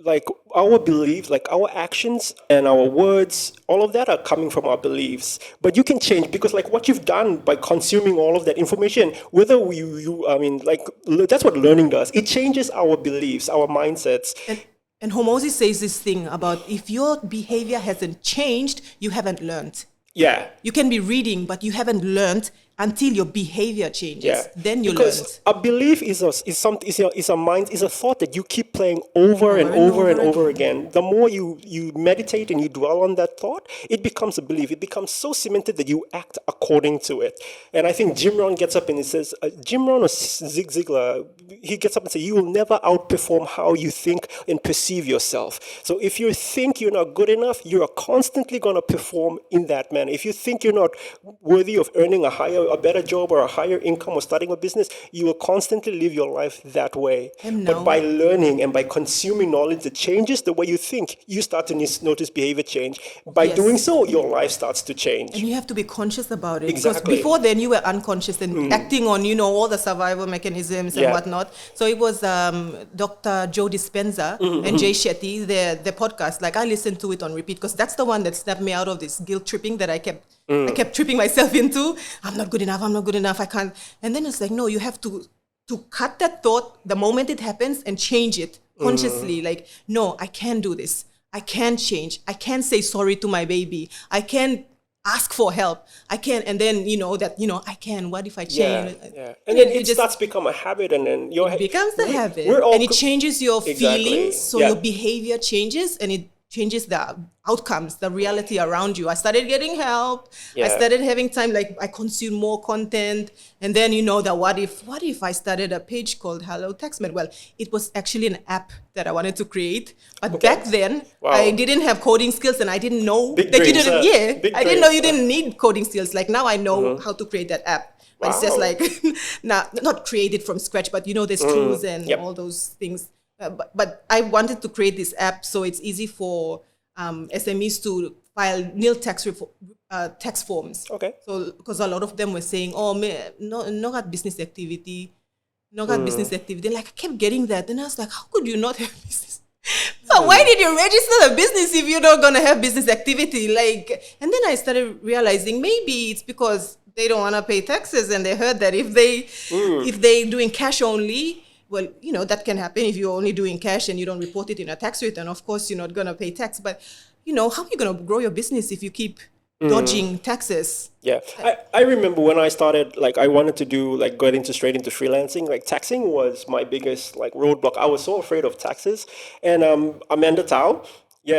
like our beliefs, like our actions and our words, all of that are coming from our beliefs. But you can change, because like what you've done by consuming all of that information, whether that's what learning does. It changes our beliefs, our mindsets. And Homosi says this thing about, if your behavior hasn't changed, you haven't learned. Yeah. You can be reading, but you haven't learned until your behavior changes. Yeah. Then you Because learn. a belief is a thought that you keep playing over and over again. The more you meditate and you dwell on that thought, it becomes a belief. It becomes so cemented that you act according to it. And I think Jim Rohn gets up and he says, Jim Rohn or Zig Ziglar, he gets up and says, you will never outperform how you think and perceive yourself. So if you think you're not good enough, you are constantly going to perform in that manner. If you think you're not worthy of earning a better job or a higher income or starting a business, you will constantly live your life that way. But by learning and by consuming knowledge that changes the way you think, you start to notice behavior change. By doing so, your life starts to change. And you have to be conscious about it. Exactly. Because before then, you were unconscious and acting on, all the survival mechanisms and whatnot. So it was Dr. Joe Dispenza and Jay Shetty, their podcast. Like I listened to it on repeat because that's the one that snapped me out of this guilt tripping that I kept tripping myself into. I'm not good enough, I can't. And then it's like, no, you have to cut that thought the moment it happens and change it consciously. Like, no, I can do this. I can change. I can say sorry to my baby. I can ask for help. I can. And then, I can. What if I change? Yeah. And then it starts to become a habit, and then it becomes the habit. And it changes your feelings. So your behavior changes, and it changes the outcomes, the reality around you. I started getting help. I started having time, like I consume more content. And then, that what if I started a page called Hello Taxman? Well, it was actually an app that I wanted to create. But back then, I didn't have coding skills, and I didn't know I didn't know you didn't need coding skills. Like now I know how to create that app. But it's just like, not create it from scratch, but there's tools and all those things. But I wanted to create this app so it's easy for SMEs to file nil tax forms. Okay. So because a lot of them were saying, "Oh, no got business activity, no got business activity." Like I kept getting that, and I was like, "How could you not have business? So why did you register the business if you're not gonna have business activity?" Like, and then I started realizing maybe it's because they don't want to pay taxes, and they heard that if they doing cash only. Well, that can happen if you're only doing cash and you don't report it in a tax return. Of course, you're not going to pay tax. But, how are you going to grow your business if you keep dodging taxes? Yeah. I remember when I started, like, I wanted to do, like, straight into freelancing. Like, taxing was my biggest, like, roadblock. I was so afraid of taxes. And Amanda Tao,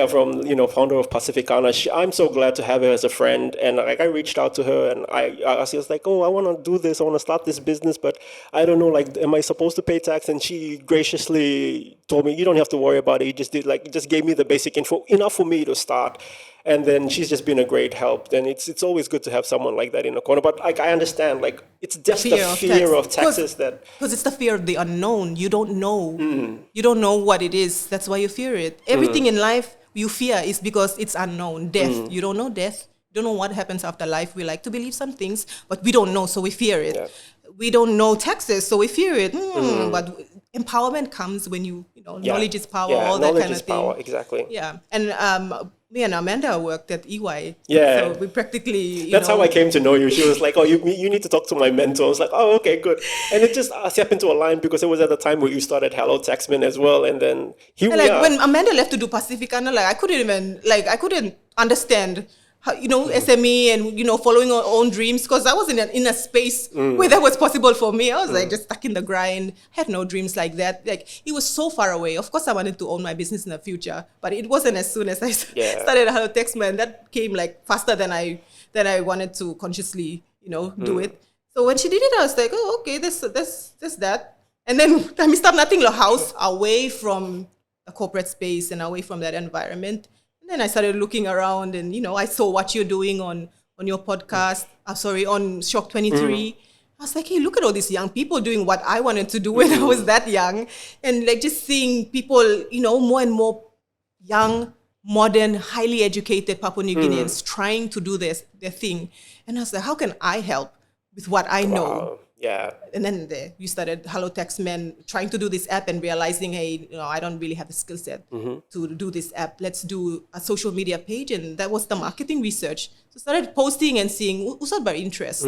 from, founder of Pacificana, I'm so glad to have her as a friend. And like I reached out to her, and I was like, oh, I want to do this. I want to start this business, but I don't know, like, am I supposed to pay tax? And she graciously told me, you don't have to worry about it. Just gave me the basic info, enough for me to start. And then she's just been a great help. And it's always good to have someone like that in the corner. But like I understand, like it's just the fear of taxes because it's the fear of the unknown. You don't know. You don't know what it is. That's why you fear it. Everything in life you fear is because it's unknown. Death. You don't know death. You don't know what happens after life. We like to believe some things, but we don't know, so we fear it. Yeah. We don't know taxes, so we fear it. But empowerment comes when knowledge is power, all that kind of thing. Knowledge is power, exactly. Yeah. And me and Amanda worked at EY. Yeah. So we practically, That's how I came to know you. She was like, "Oh, you need to talk to my mentor." I was like, "Oh, okay, good." And it just happened to align because it was at the time where you started Hello Taxman as well, and then here And we like are. when Amanda left to do Pacific, and like I couldn't understand how, SME and following our own dreams, because I was in a space where that was possible for me. I was like just stuck in the grind. Had no dreams like that. Like it was so far away. Of course, I wanted to own my business in the future, but it wasn't as soon as I Yeah. started Hello Taxman. That came like faster than I wanted to consciously do it. So when she did it, I was like, oh, okay, this that. And then I start nothing the house away from a corporate space and away from that environment. And then I started looking around, and I saw what you're doing on your podcast. On Shawk23. I was like, hey, look at all these young people doing what I wanted to do when I was that young, and like just seeing people, more and more young, modern, highly educated Papua New Guineans trying to do their thing. And I was like, how can I help with what I know? Yeah. And then you started Hello Taxman, trying to do this app and realizing, hey, I don't really have the skill set to do this app. Let's do a social media page. And that was the marketing research. So started posting and seeing who's about interest.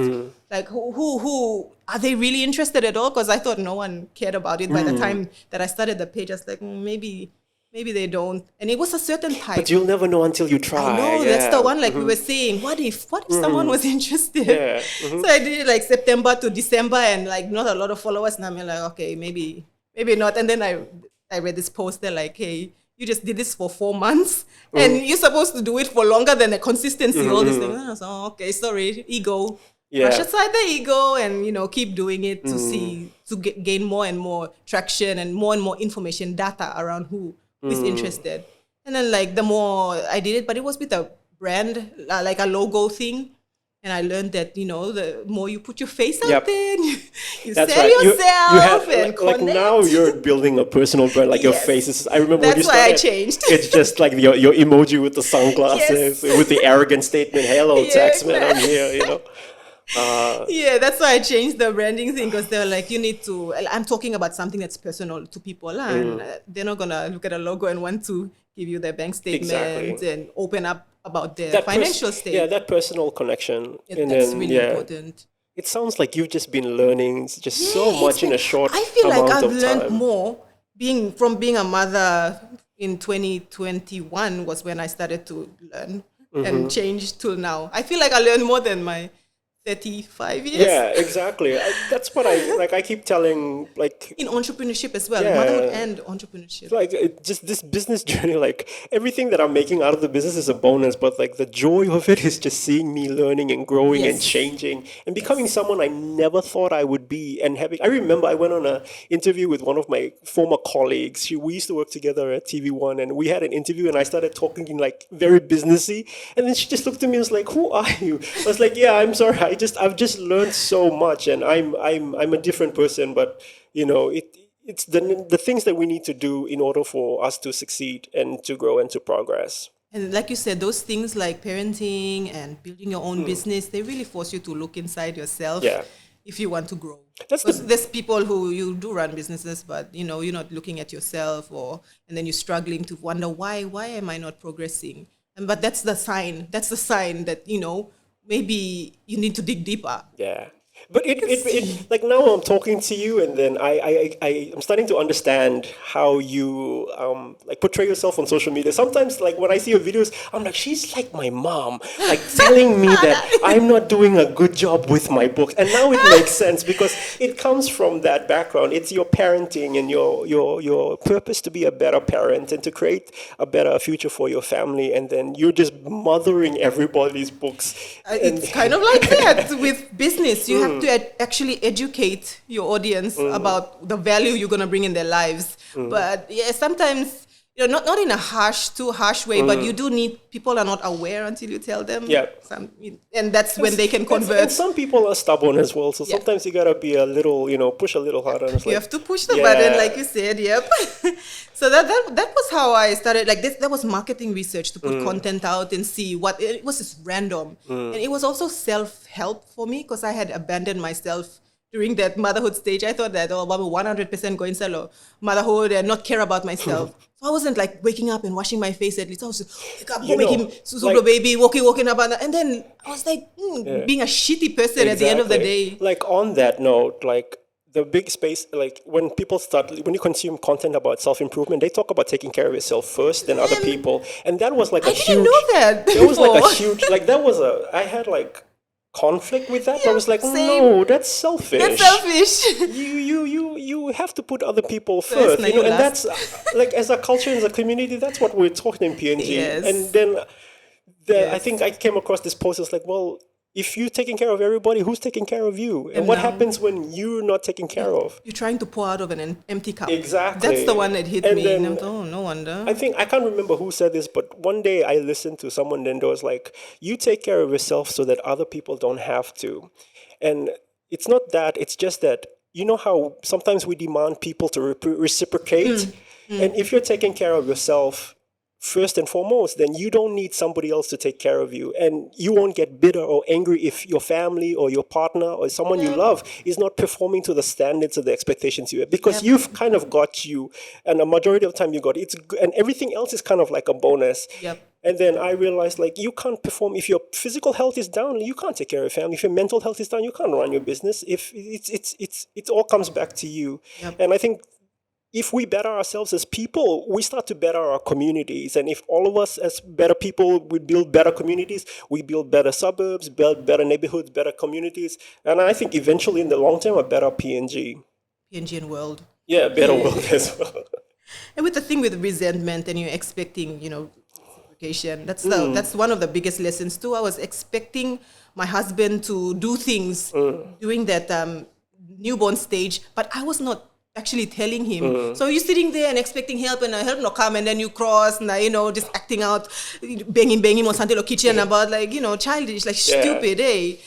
Like who are they really interested at all? Because I thought no one cared about it. By the time that I started the page, I was like, maybe they don't. And it was a certain type. But you'll never know until you try. I know, that's the one, like we were saying, what if someone was interested? Yeah. So I did it like September to December, and like not a lot of followers. And I'm like, okay, maybe not. And then I read this post, they're like, hey, you just did this for 4 months and you're supposed to do it for longer than the consistency, all these things. And I was like, oh, okay, sorry, ego. Yeah. Brush aside the ego and, keep doing it to gain more and more traction and more information, data around who is interested. And then like the more I did it, but it was with a brand, like a logo thing. And I learned that, the more you put your face out there, you That's sell right. yourself You and like connect. now you're building a personal brand, like your Yes. faces. I remember when you That's why I started. changed. It's just like your emoji with the sunglasses, Yes. with the arrogant statement, "Hello, Yeah, Taxman, I'm exactly. here." Yeah, that's why I changed the branding thing, because they're like, you need to, I'm talking about something that's personal to people, and they're not going to look at a logo and want to give you their bank statement Exactly. and open up about their financial state. Yeah, that personal connection. That's really important. It sounds like you've just been learning just so Yeah, much in a short I feel like amount I've of learned time. more being a mother in 2021 was when I started to learn and change till now. I feel like I learned more than my 35 years. Yeah, exactly. That's what I keep telling, like, In entrepreneurship as well, Yeah. motherhood and entrepreneurship. like just this business journey, like everything that I'm making out of the business is a bonus, but like the joy of it is just seeing me learning and growing and Yes. changing and becoming someone I never thought I would be. And I remember I went on an interview with one of my former colleagues. We used to work together at TV1, and we had an interview, and I started talking in like very businessy, and then she just looked at me and was like, "Who are you?" I was like, "Yeah, I'm sorry. I've just learned so much, and I'm a different person, but it's the things that we need to do in order for us to succeed and to grow and to progress." And like you said, those things like parenting and building your own business, they really force you to look inside yourself Yeah. if you want to grow. That's Because there's people who you do run businesses, but you're not looking at yourself, and then you're struggling to wonder why am I not progressing? But that's the sign. That's the sign that maybe you need to dig deeper. Yeah. But it like now I'm talking to you, and then I'm starting to understand how you like portray yourself on social media. Sometimes like when I see your videos, I'm like, she's like my mom, like telling me that I'm not doing a good job with my books. And now it makes sense because it comes from that background. It's your parenting and your purpose to be a better parent and to create a better future for your family. And then you're just mothering everybody's books. It's kind of like that with business. You have to actually educate your audience about the value you're going to bring in their lives. But yeah, sometimes, not in a too harsh way, but you do need, people are not aware until you tell them. Yeah. And that's when they can convert. And some people are stubborn as well. So sometimes you gotta be a little, push a little harder. And it's You like, have to push the button, like you said. Yep. So that was how I started. Like this, that was marketing research to put content out and see what it was. Just random, and it was also self-help for me because I had abandoned myself during that motherhood stage. I thought that I'm 100% going solo motherhood and not care about myself. So So I wasn't like waking up and washing my face at least. I was just wake up, go You make know, him susu like- baby, walking up. And then I was like, being a shitty person at the end of the day. Like on that note, like the big space, like when you consume content about self-improvement, they talk about taking care of yourself first, then other people. And that was like I didn't know that There was like a before. huge, like I had like conflict with that. I was like, same. no, that's selfish. That's selfish. You have to put other people First, first, now you know, you and last. that's like as a culture, as a community, that's what we're talking in PNG. Yes. And then I think I came across this post. It's like, well, if you're taking care of everybody, who's taking care of you? And what now- happens when you're not taken care of? You're trying to pour out of an empty cup. Exactly. That's the one that hit And me. then- And I'm oh, no wonder. I think I can't remember who said this, but one day I listened to someone and it was like, you take care of yourself so that other people don't have to. And it's not that, it's just that, you know how sometimes we demand people to reciprocate? And if you're taking care of yourself first and foremost, then you don't need somebody else to take care of you. And you won't get bitter or angry if your family or your partner or someone you love is not performing to the standards of the expectations you have. Because you've kind of got you, and a majority of the time you got it. And everything else is kind of like a bonus. Yep. And then I realized, like, you can't perform if your physical health is down. You can't take care of your family. If your mental health is down, you can't run your business. If it all comes back to you. Yep. And I think if we better ourselves as people, we start to better our communities. And if all of us as better people, we build better communities, we build better suburbs, build better neighborhoods, better communities. And I think eventually in the long term, a better PNG. PNG and world. Yeah, better world as well. And with the thing with resentment and you're expecting, reciprocation, that's one of the biggest lessons too. I was expecting my husband to do things during that newborn stage, but I was not actually telling him. So you're sitting there and expecting help and help not come, and then you cross and just acting out, banging on Santelo kitchen about childish, like stupid, eh? And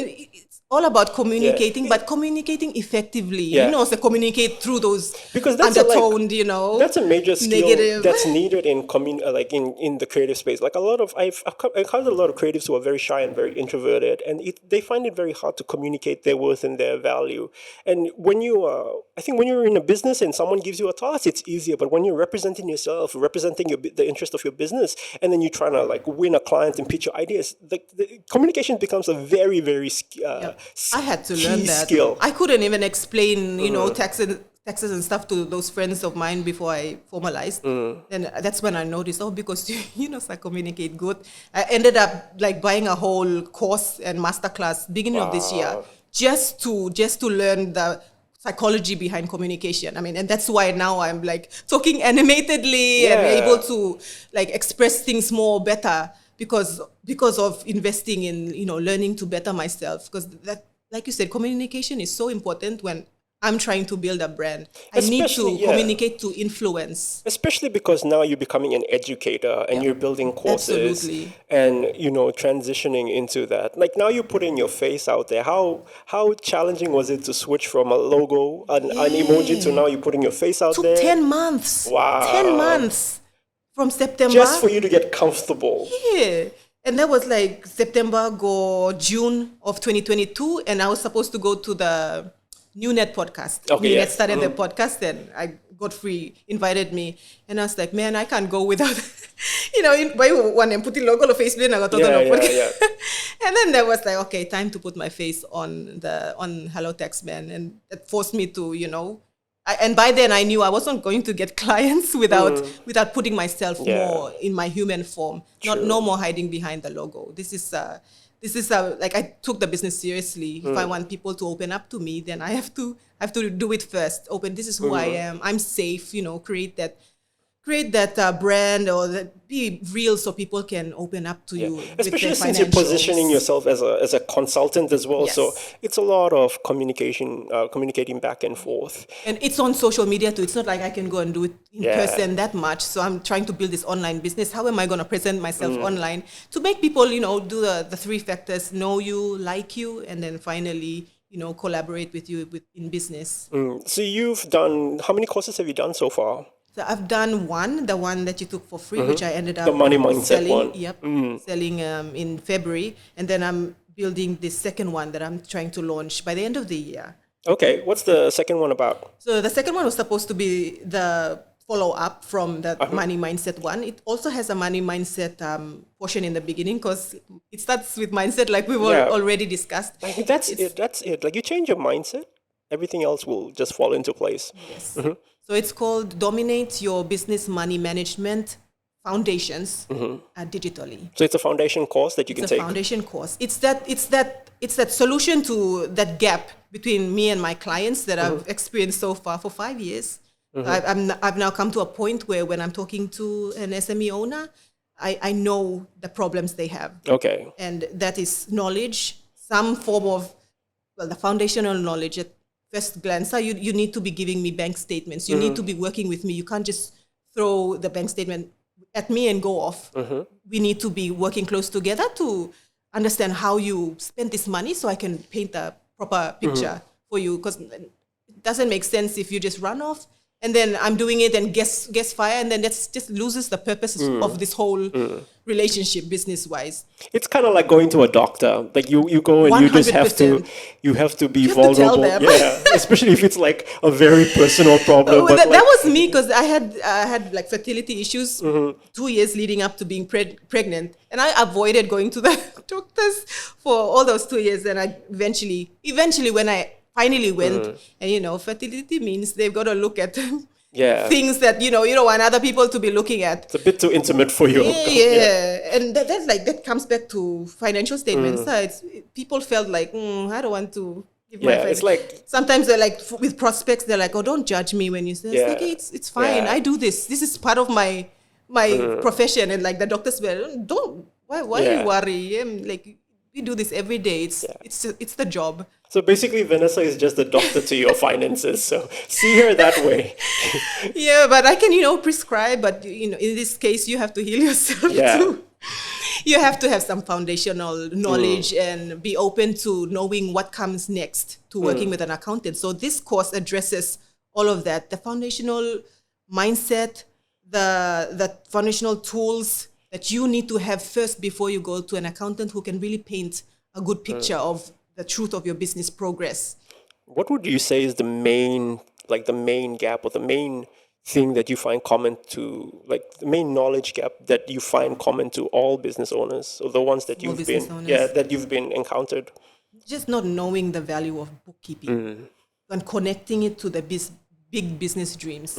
then it's all about communicating, but communicating effectively. So communicate through those because that's undertoned, that's a major skill negative. that's needed in in the creative space. Like I've encountered a lot of creatives who are very shy and very introverted, and they find it very hard to communicate their worth and their value. And when I think when you're in a business and someone gives you a task, it's easier. But when you're representing yourself, representing the interest of your business, and then you're trying to like win a client and pitch your ideas, the communication becomes a very, very I had to learn that. Skill. I couldn't even explain, taxes and stuff to those friends of mine before I formalized. And that's when I noticed, because I communicate good. I ended up like buying a whole course and masterclass beginning of this year just to learn the psychology behind communication. I mean, and that's why now I'm like talking animatedly and able to like express things more better. Because of investing in learning to better myself, because that, like you said, communication is so important when I'm trying to build a brand. I need to communicate to influence. Especially because now you're becoming an educator and you're building courses and transitioning into that. Like now you're putting your face out there. How challenging was it to switch from a logo, an emoji, to now you're putting your face out there? Took 10 months. Wow. 10 months. From September. Just for you to get comfortable. Yeah. And that was like June of 2022. And I was supposed to go to the NewNet podcast. NewNet started the podcast and Godfrey invited me. And I was like, man, I can't go without, by one and put the logo on Facebook and I got podcast. And then there was like, okay, time to put my face on Hello Taxman. And it forced me to, and by then I knew I wasn't going to get clients without putting myself more in my human form. No more hiding behind the logo. This is like I took the business seriously. If I want people to open up to me, then I have to do it first. This is who I am. I'm safe. Create that brand or be real so people can open up to you. Especially since you're positioning yourself as a consultant as well. Yes. So it's a lot of communicating back and forth. And it's on social media too. It's not like I can go and do it in person that much. So I'm trying to build this online business. How am I going to present myself online to make people, do the three factors: know you, like you, and then finally, collaborate with you in business. So you've done, how many courses have you done so far? So I've done the one that you took for free, which I ended up the money mindset selling. one. Yep, selling in February, and then I'm building this second one that I'm trying to launch by the end of the year. Okay, what's the second one about? So the second one was supposed to be the follow up from that money mindset one. It also has a money mindset portion in the beginning, because it starts with mindset, like we've already discussed. I think that's it. That's it. Like, you change your mindset, everything else will just fall into place. Yes. So it's called Dominate Your Business Money Management Foundations digitally. So it's a foundation course that you can It's a take. foundation course. It's that solution to that gap between me and my clients that I've experienced so far for 5 years. I've now come to a point where when I'm talking to an SME owner, I know the problems they have. Okay. And that is knowledge, some form of, the foundational knowledge. At first glance, you need to be giving me bank statements. You need to be working with me. You can't just throw the bank statement at me and go off. We need to be working close together to understand how you spend this money, so I can paint a proper picture for you. Because it doesn't make sense if you just run off and then I'm doing it and guess fire, and then that just loses the purpose of this whole relationship business wise. It's kind of like going to a doctor. Like, you go and you just have to 100%. be You have to vulnerable. tell them. Yeah, especially if it's like a very personal problem. But that like, was me, because I had like fertility issues 2 years leading up to being pregnant, and I avoided going to the doctors for all those 2 years. And I eventually when I finally went, and fertility means they've got to look at things that you don't want other people to be looking at. it's a bit too intimate for you. Yeah. And that comes back to financial statements. People felt like, I don't want to give my It's like, sometimes they're like, with prospects, they're like, oh, don't judge me when you say this. Like, it's fine. I do this. This is part of my profession. And like the doctors were, why you worry? Like, we do this every day. It's the job. so basically Vanessa is just the doctor to your finances. So see her that way. Yeah, but I can, prescribe, but in this case, you have to heal yourself too. You have to have some foundational knowledge and be open to knowing what comes next to working with an accountant. So this course addresses all of that: the foundational mindset, the foundational tools that you need to have first before you go to an accountant who can really paint a good picture of the truth of your business progress. What would you say is the main gap, or the main thing that you find common to, like, the main knowledge gap that you find common to all business owners, or the ones that you've been encountered? Just not knowing the value of bookkeeping and connecting it to the big business dreams.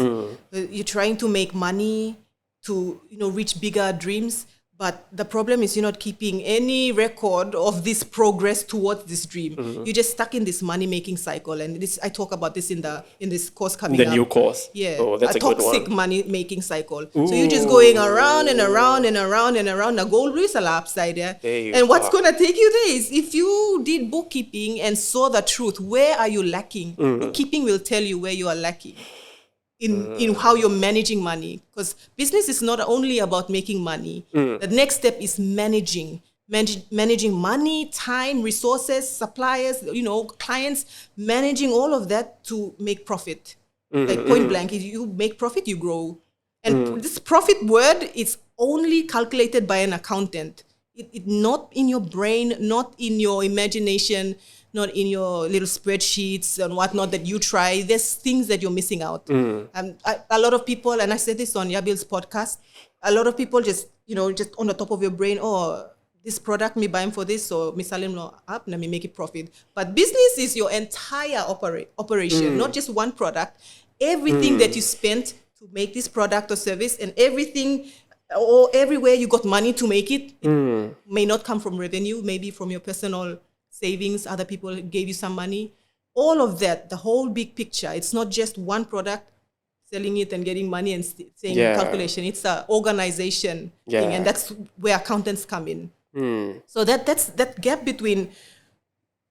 You're trying to make money to reach bigger dreams, but the problem is you're not keeping any record of this progress towards this dream. You're just stuck in this money making cycle, and I talk about this in this course coming up. The new course. Yeah. Oh, that's a good one. Toxic money making cycle. So you're just going around and around and around and around. The gold is upside there. And what's going to take you there is, if you did bookkeeping and saw the truth, where are you lacking? Bookkeeping will tell you where you are lacking in how you're managing money. Because business is not only about making money. The next step is managing money, time, resources, suppliers, clients, managing all of that to make profit. Like point blank, if you make profit, you grow. And this profit word is only calculated by an accountant. It not in your brain, not in your imagination, not in your little spreadsheets and whatnot that you try. There's things that you're missing out. A lot of people, and I said this on Yabil's podcast, a lot of people just on the top of your brain, this product, me buying for this, so me selling up, let me make it profit. But business is your entire operation, not just one product. Everything that you spent to make this product or service, and everything or everywhere you got money to make it, it may not come from revenue, maybe from your personal savings, other people gave you some money. All of that, the whole big picture. It's not just one product, selling it and getting money and saying calculation. It's the organization thing, and that's where accountants come in. So that's that gap between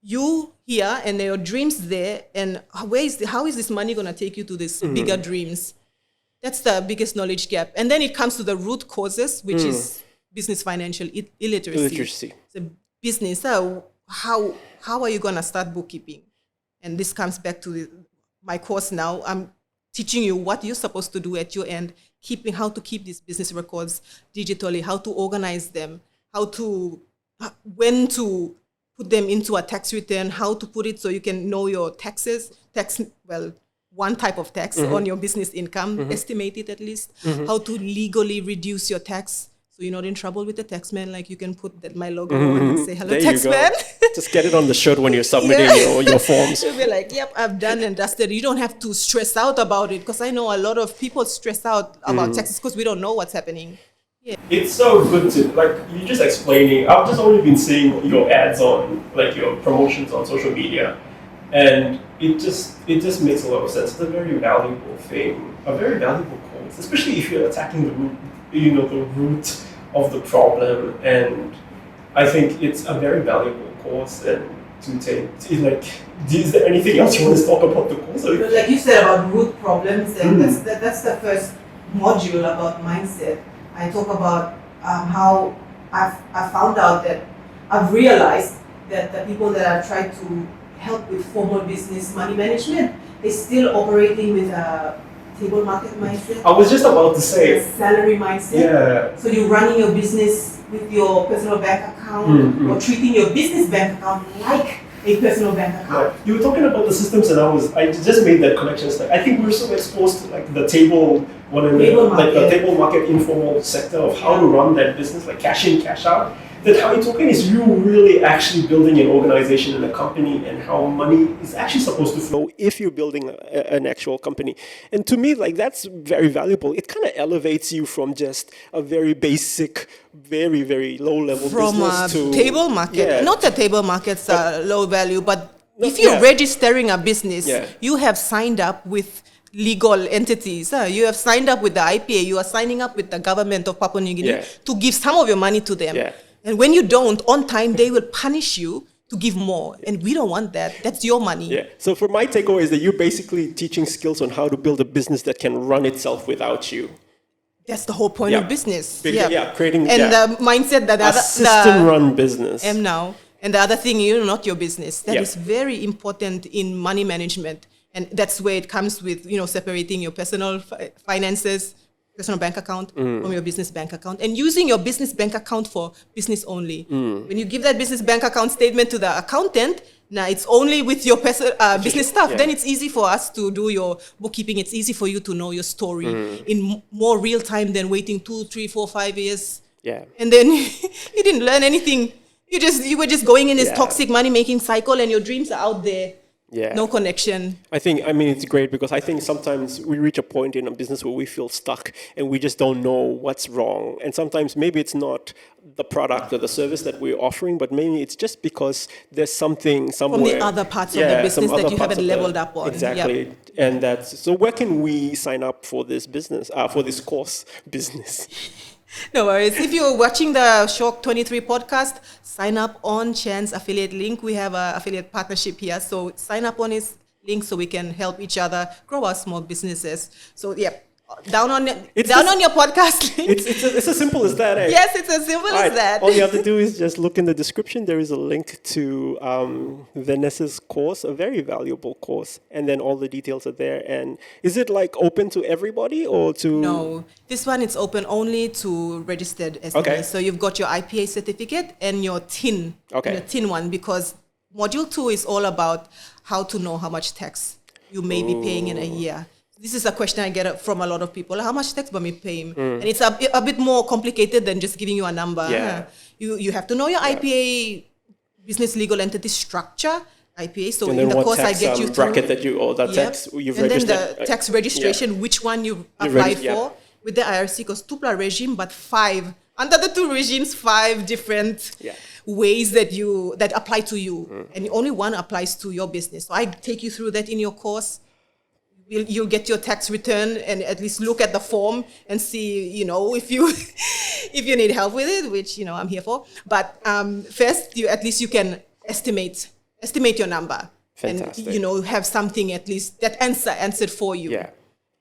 you here and your dreams there, and how is this money going to take you to these bigger dreams? That's the biggest knowledge gap. And then it comes to the root causes, which is business financial illiteracy. It's a business. How are you going to start bookkeeping? And this comes back to my course now. I'm teaching you what you're supposed to do at your end, how to keep these business records digitally, how to organize them, when to put them into a tax return, how to put it so you can know your taxes, one type of tax on your business income, estimate it at least, how to legally reduce your tax so you're not in trouble with the taxman. Like you can put my logo on and say, hello, There you taxman. go. Just get it on the shirt when you're submitting your forms. You'll be like, yep, I've done and dusted. You don't have to stress out about it, because I know a lot of people stress out about taxes because we don't know what's happening. It's so good to, like, you're just explaining. I've just only been seeing your ads on, like, your promotions on social media, and it just makes a lot of sense. It's a very valuable thing, a very valuable course, especially if you're attacking the root, the root of the problem. And I think it's a very valuable course and to take. Like, is there anything else you want to talk about the course? Like you said about root problems, and that's the first module about mindset. I talk about how I found out that I've realized that the people that I've tried to help with formal business money management, they're still operating with a table market mindset. I was just about to say a salary mindset. Yeah. So you're running your business with your personal bank account or treating your business bank account like a personal bank account. Yeah. You were talking about the systems, and I just made that connection. Like, I think we're so exposed to like the table market informal sector of how to run that business, like cash in, cash out. That how you're talking is you really actually building an organization and a company, and how money is actually supposed to flow if you're building an actual company. And to me, like, that's very valuable. It kind of elevates you from just a very basic, very, very low level business to table market. Yeah. Not that table markets are low value, but if you're registering a business, you have signed up with legal entities. You have signed up with the IPA. You are signing up with the government of Papua New Guinea to give some of your money to them. Yeah. And when you don't, on time, they will punish you to give more. And we don't want that. That's your money. Yeah. So for my takeaway is that you're basically teaching skills on how to build a business that can run itself without you. That's the whole point of business. Creating the mindset that a system-run business. Now. And the other thing, you're not your business. That is very important in money management. And that's where it comes with, separating your personal finances, personal bank account from your business bank account, and using your business bank account for business only. When you give that business bank account statement to the accountant, now it's only with your business stuff. Then it's easy for us to do your bookkeeping. It's easy for you to know your story in more real time than waiting 2, 3, 4, 5 years. Yeah. And then you didn't learn anything. You were just going in this toxic money making cycle, and your dreams are out there. Yeah. No connection. I mean, it's great because I think sometimes we reach a point in a business where we feel stuck and we just don't know what's wrong. And sometimes maybe it's not the product or the service that we're offering, but maybe it's just because there's something somewhere. From the other parts of the business that you haven't leveled up on. Exactly. Yep. And so where can we sign up for this business, for this course business? No worries. If you're watching the Shawk23 podcast, sign up on Chan's affiliate link. We have an affiliate partnership here. So sign up on his link so we can help each other grow our small businesses. So, down on your podcast link. It's as simple as that. Eh? Yes, it's as simple as that. All you have to do is just look in the description. There is a link to Vanessa's course, a very valuable course. And then all the details are there. And is it like open to everybody or to... No, this one it's open only to registered SMEs. Okay. So you've got your IPA certificate and your TIN. Okay. Your TIN one, because module 2 is all about how to know how much tax you may be paying in a year. This is a question I get from a lot of people. How much tax am I paying? And it's a bit more complicated than just giving you a number. Yeah. You have to know your IPA, business legal entity structure, IPA. So in the course, I get you through. Bracket that you owe, that tax you've registered. And then the tax registration, which one you applied for with the IRC, because tupla regime, but 5. Under the 2 regimes, 5 different ways that apply to you. And only one applies to your business. So I take you through that in your course. You'll get your tax return and at least look at the form and see, if you need help with it, which, I'm here for. But first, you can estimate your number. Fantastic. And, have something at least that answered for you. Yeah.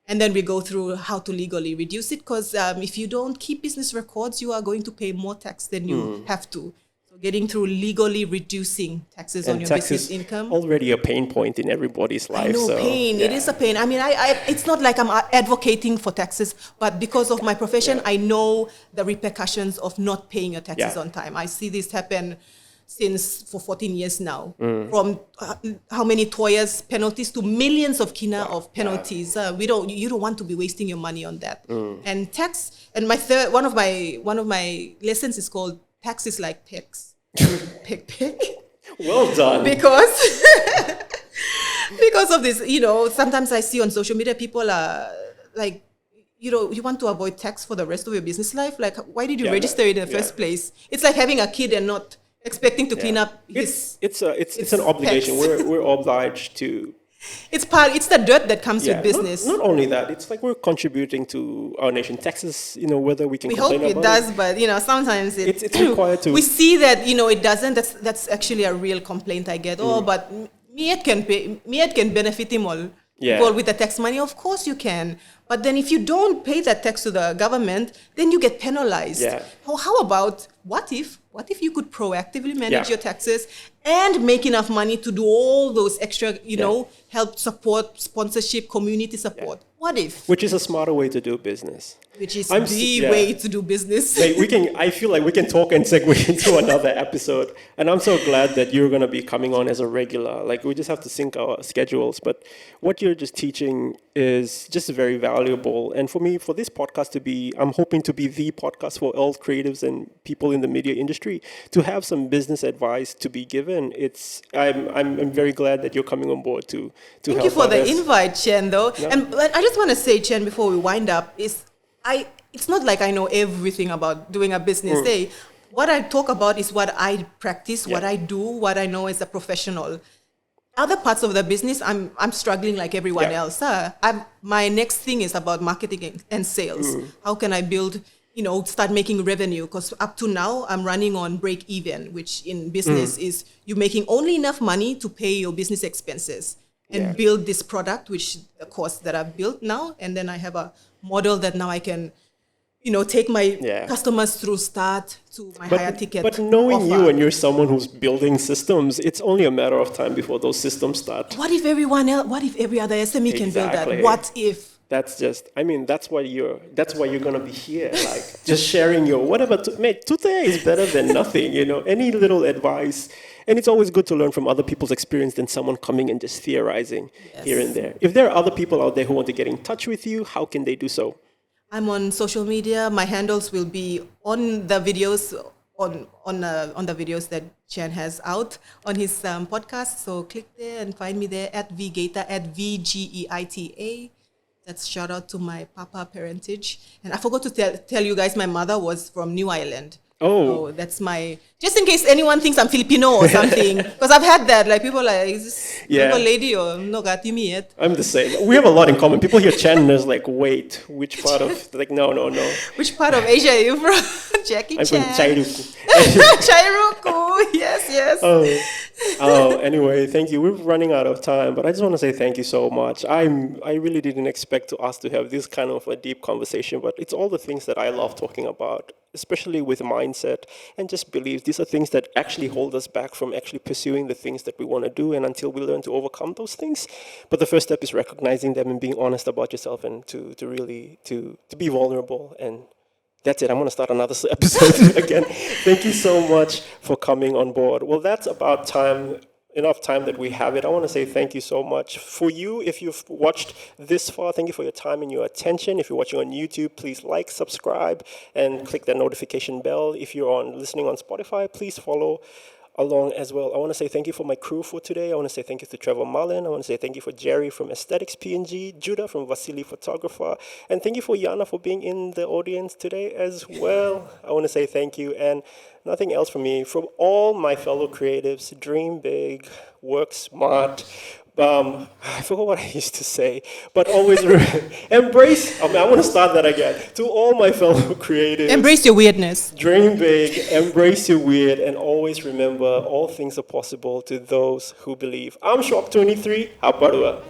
And then we go through how to legally reduce it, because if you don't keep business records, you are going to pay more tax than you have to. Getting through legally reducing taxes on your business income. Already a pain point in everybody's life. I know, pain. Yeah. It is a pain. I mean, it's not like I'm advocating for taxes, but because of my profession, I know the repercussions of not paying your taxes on time. I see this happen for 14 years now. From how many Toya's penalties to millions of kina of penalties. You don't want to be wasting your money on that. And tax, and one of my lessons is called tax is like pigs. Pig. Well done. Because of this, sometimes I see on social media people are like, you want to avoid tax for the rest of your business life. Like, why did you register it in the first place? It's like having a kid and not expecting to clean up his. It's an obligation. We're obliged to. It's the dirt that comes with business. Not only that, it's like we're contributing to our nation. Taxes, whether we can. We hope it does, but sometimes it's required to. We see that it doesn't. That's actually a real complaint I get. Oh, but me can benefit him all. People with the tax money, of course you can. But then if you don't pay that tax to the government, then you get penalized. Yeah. How about what if you could proactively manage your taxes and make enough money to do all those extra, help support, sponsorship, community support? What if? Which is a smarter way to do business. Which is the way to do business. I feel like we can talk and segue into another episode. And I'm so glad that you're going to be coming on as a regular. Like, we just have to sync our schedules. But what you're just teaching is just very valuable. And for me, for this podcast I'm hoping to be the podcast for all creatives and people in the media industry to have some business advice to be given. I'm very glad that you're coming on board to Thank help you for others. the invite, Chen, though. Yeah. And I just want to say, Chen, before we wind up, it's not like I know everything about doing a business day. What I talk about is what I practice, what I do, what I know as a professional. Other parts of the business, I'm struggling like everyone else. My next thing is about marketing and sales. How can I build, start making revenue? Because up to now, I'm running on break even, which in business is you making only enough money to pay your business expenses and build this product, which the course that I've built now. And then I have a model that now I can, take my customers through start to my higher ticket. But knowing offer. you and you're someone who's building systems, it's only a matter of time before those systems start. What if every other SME can build that? What if? That's why you're going to be here. Like, just sharing your whatever. Mate, today is better than nothing, any little advice. And it's always good to learn from other people's experience than someone coming and just theorizing here and there. If there are other people out there who want to get in touch with you, how can they do so? I'm on social media. My handles will be on the videos on the videos that Chen has out on his podcast. So click there and find me there at Vgeita, at VGEITA. That's shout out to my papa parentage. And I forgot to tell you guys, my mother was from New Ireland. Oh, so that's just in case anyone thinks I'm Filipino or something, because I've had that. Like, people are like, is this local lady or no gatimi yet? I'm the same. We have a lot in common. People hear Chen and there's like, wait, which part of, like, no. Which part of Asia are you from? Jackie I'm Chan. from Chairuku. Chairuku, yes. Anyway, thank you. We're running out of time, but I just want to say thank you so much. I really didn't expect us to have this kind of a deep conversation, but it's all the things that I love talking about, especially with mindset and just beliefs. These are things that actually hold us back from actually pursuing the things that we want to do, and until we learn to overcome those things. But the first step is recognizing them and being honest about yourself, and to really be vulnerable. And that's it. I'm going to start another episode again. Thank you so much for coming on board. Well, that's about time. Enough time that we have it. I want to say thank you so much. For you, if you've watched this far, thank you for your time and your attention. If you're watching on YouTube, please like, subscribe, and click that notification bell. If you're listening on Spotify, please follow along as well. I want to say thank you for my crew for today. I want to say thank you to Trevor Mullen. I want to say thank you for Jerry from Aesthetics PNG, Judah from Vasily Photographer, and thank you for Yana for being in the audience today as well. I want to say thank you, and nothing else from me. From all my fellow creatives, dream big, work smart. I forgot what I used to say, but always embrace. I want to start that again. To all my fellow creatives, embrace your weirdness. Dream big, embrace your weird, and always remember all things are possible to those who believe. I'm Shawk23. Haparua.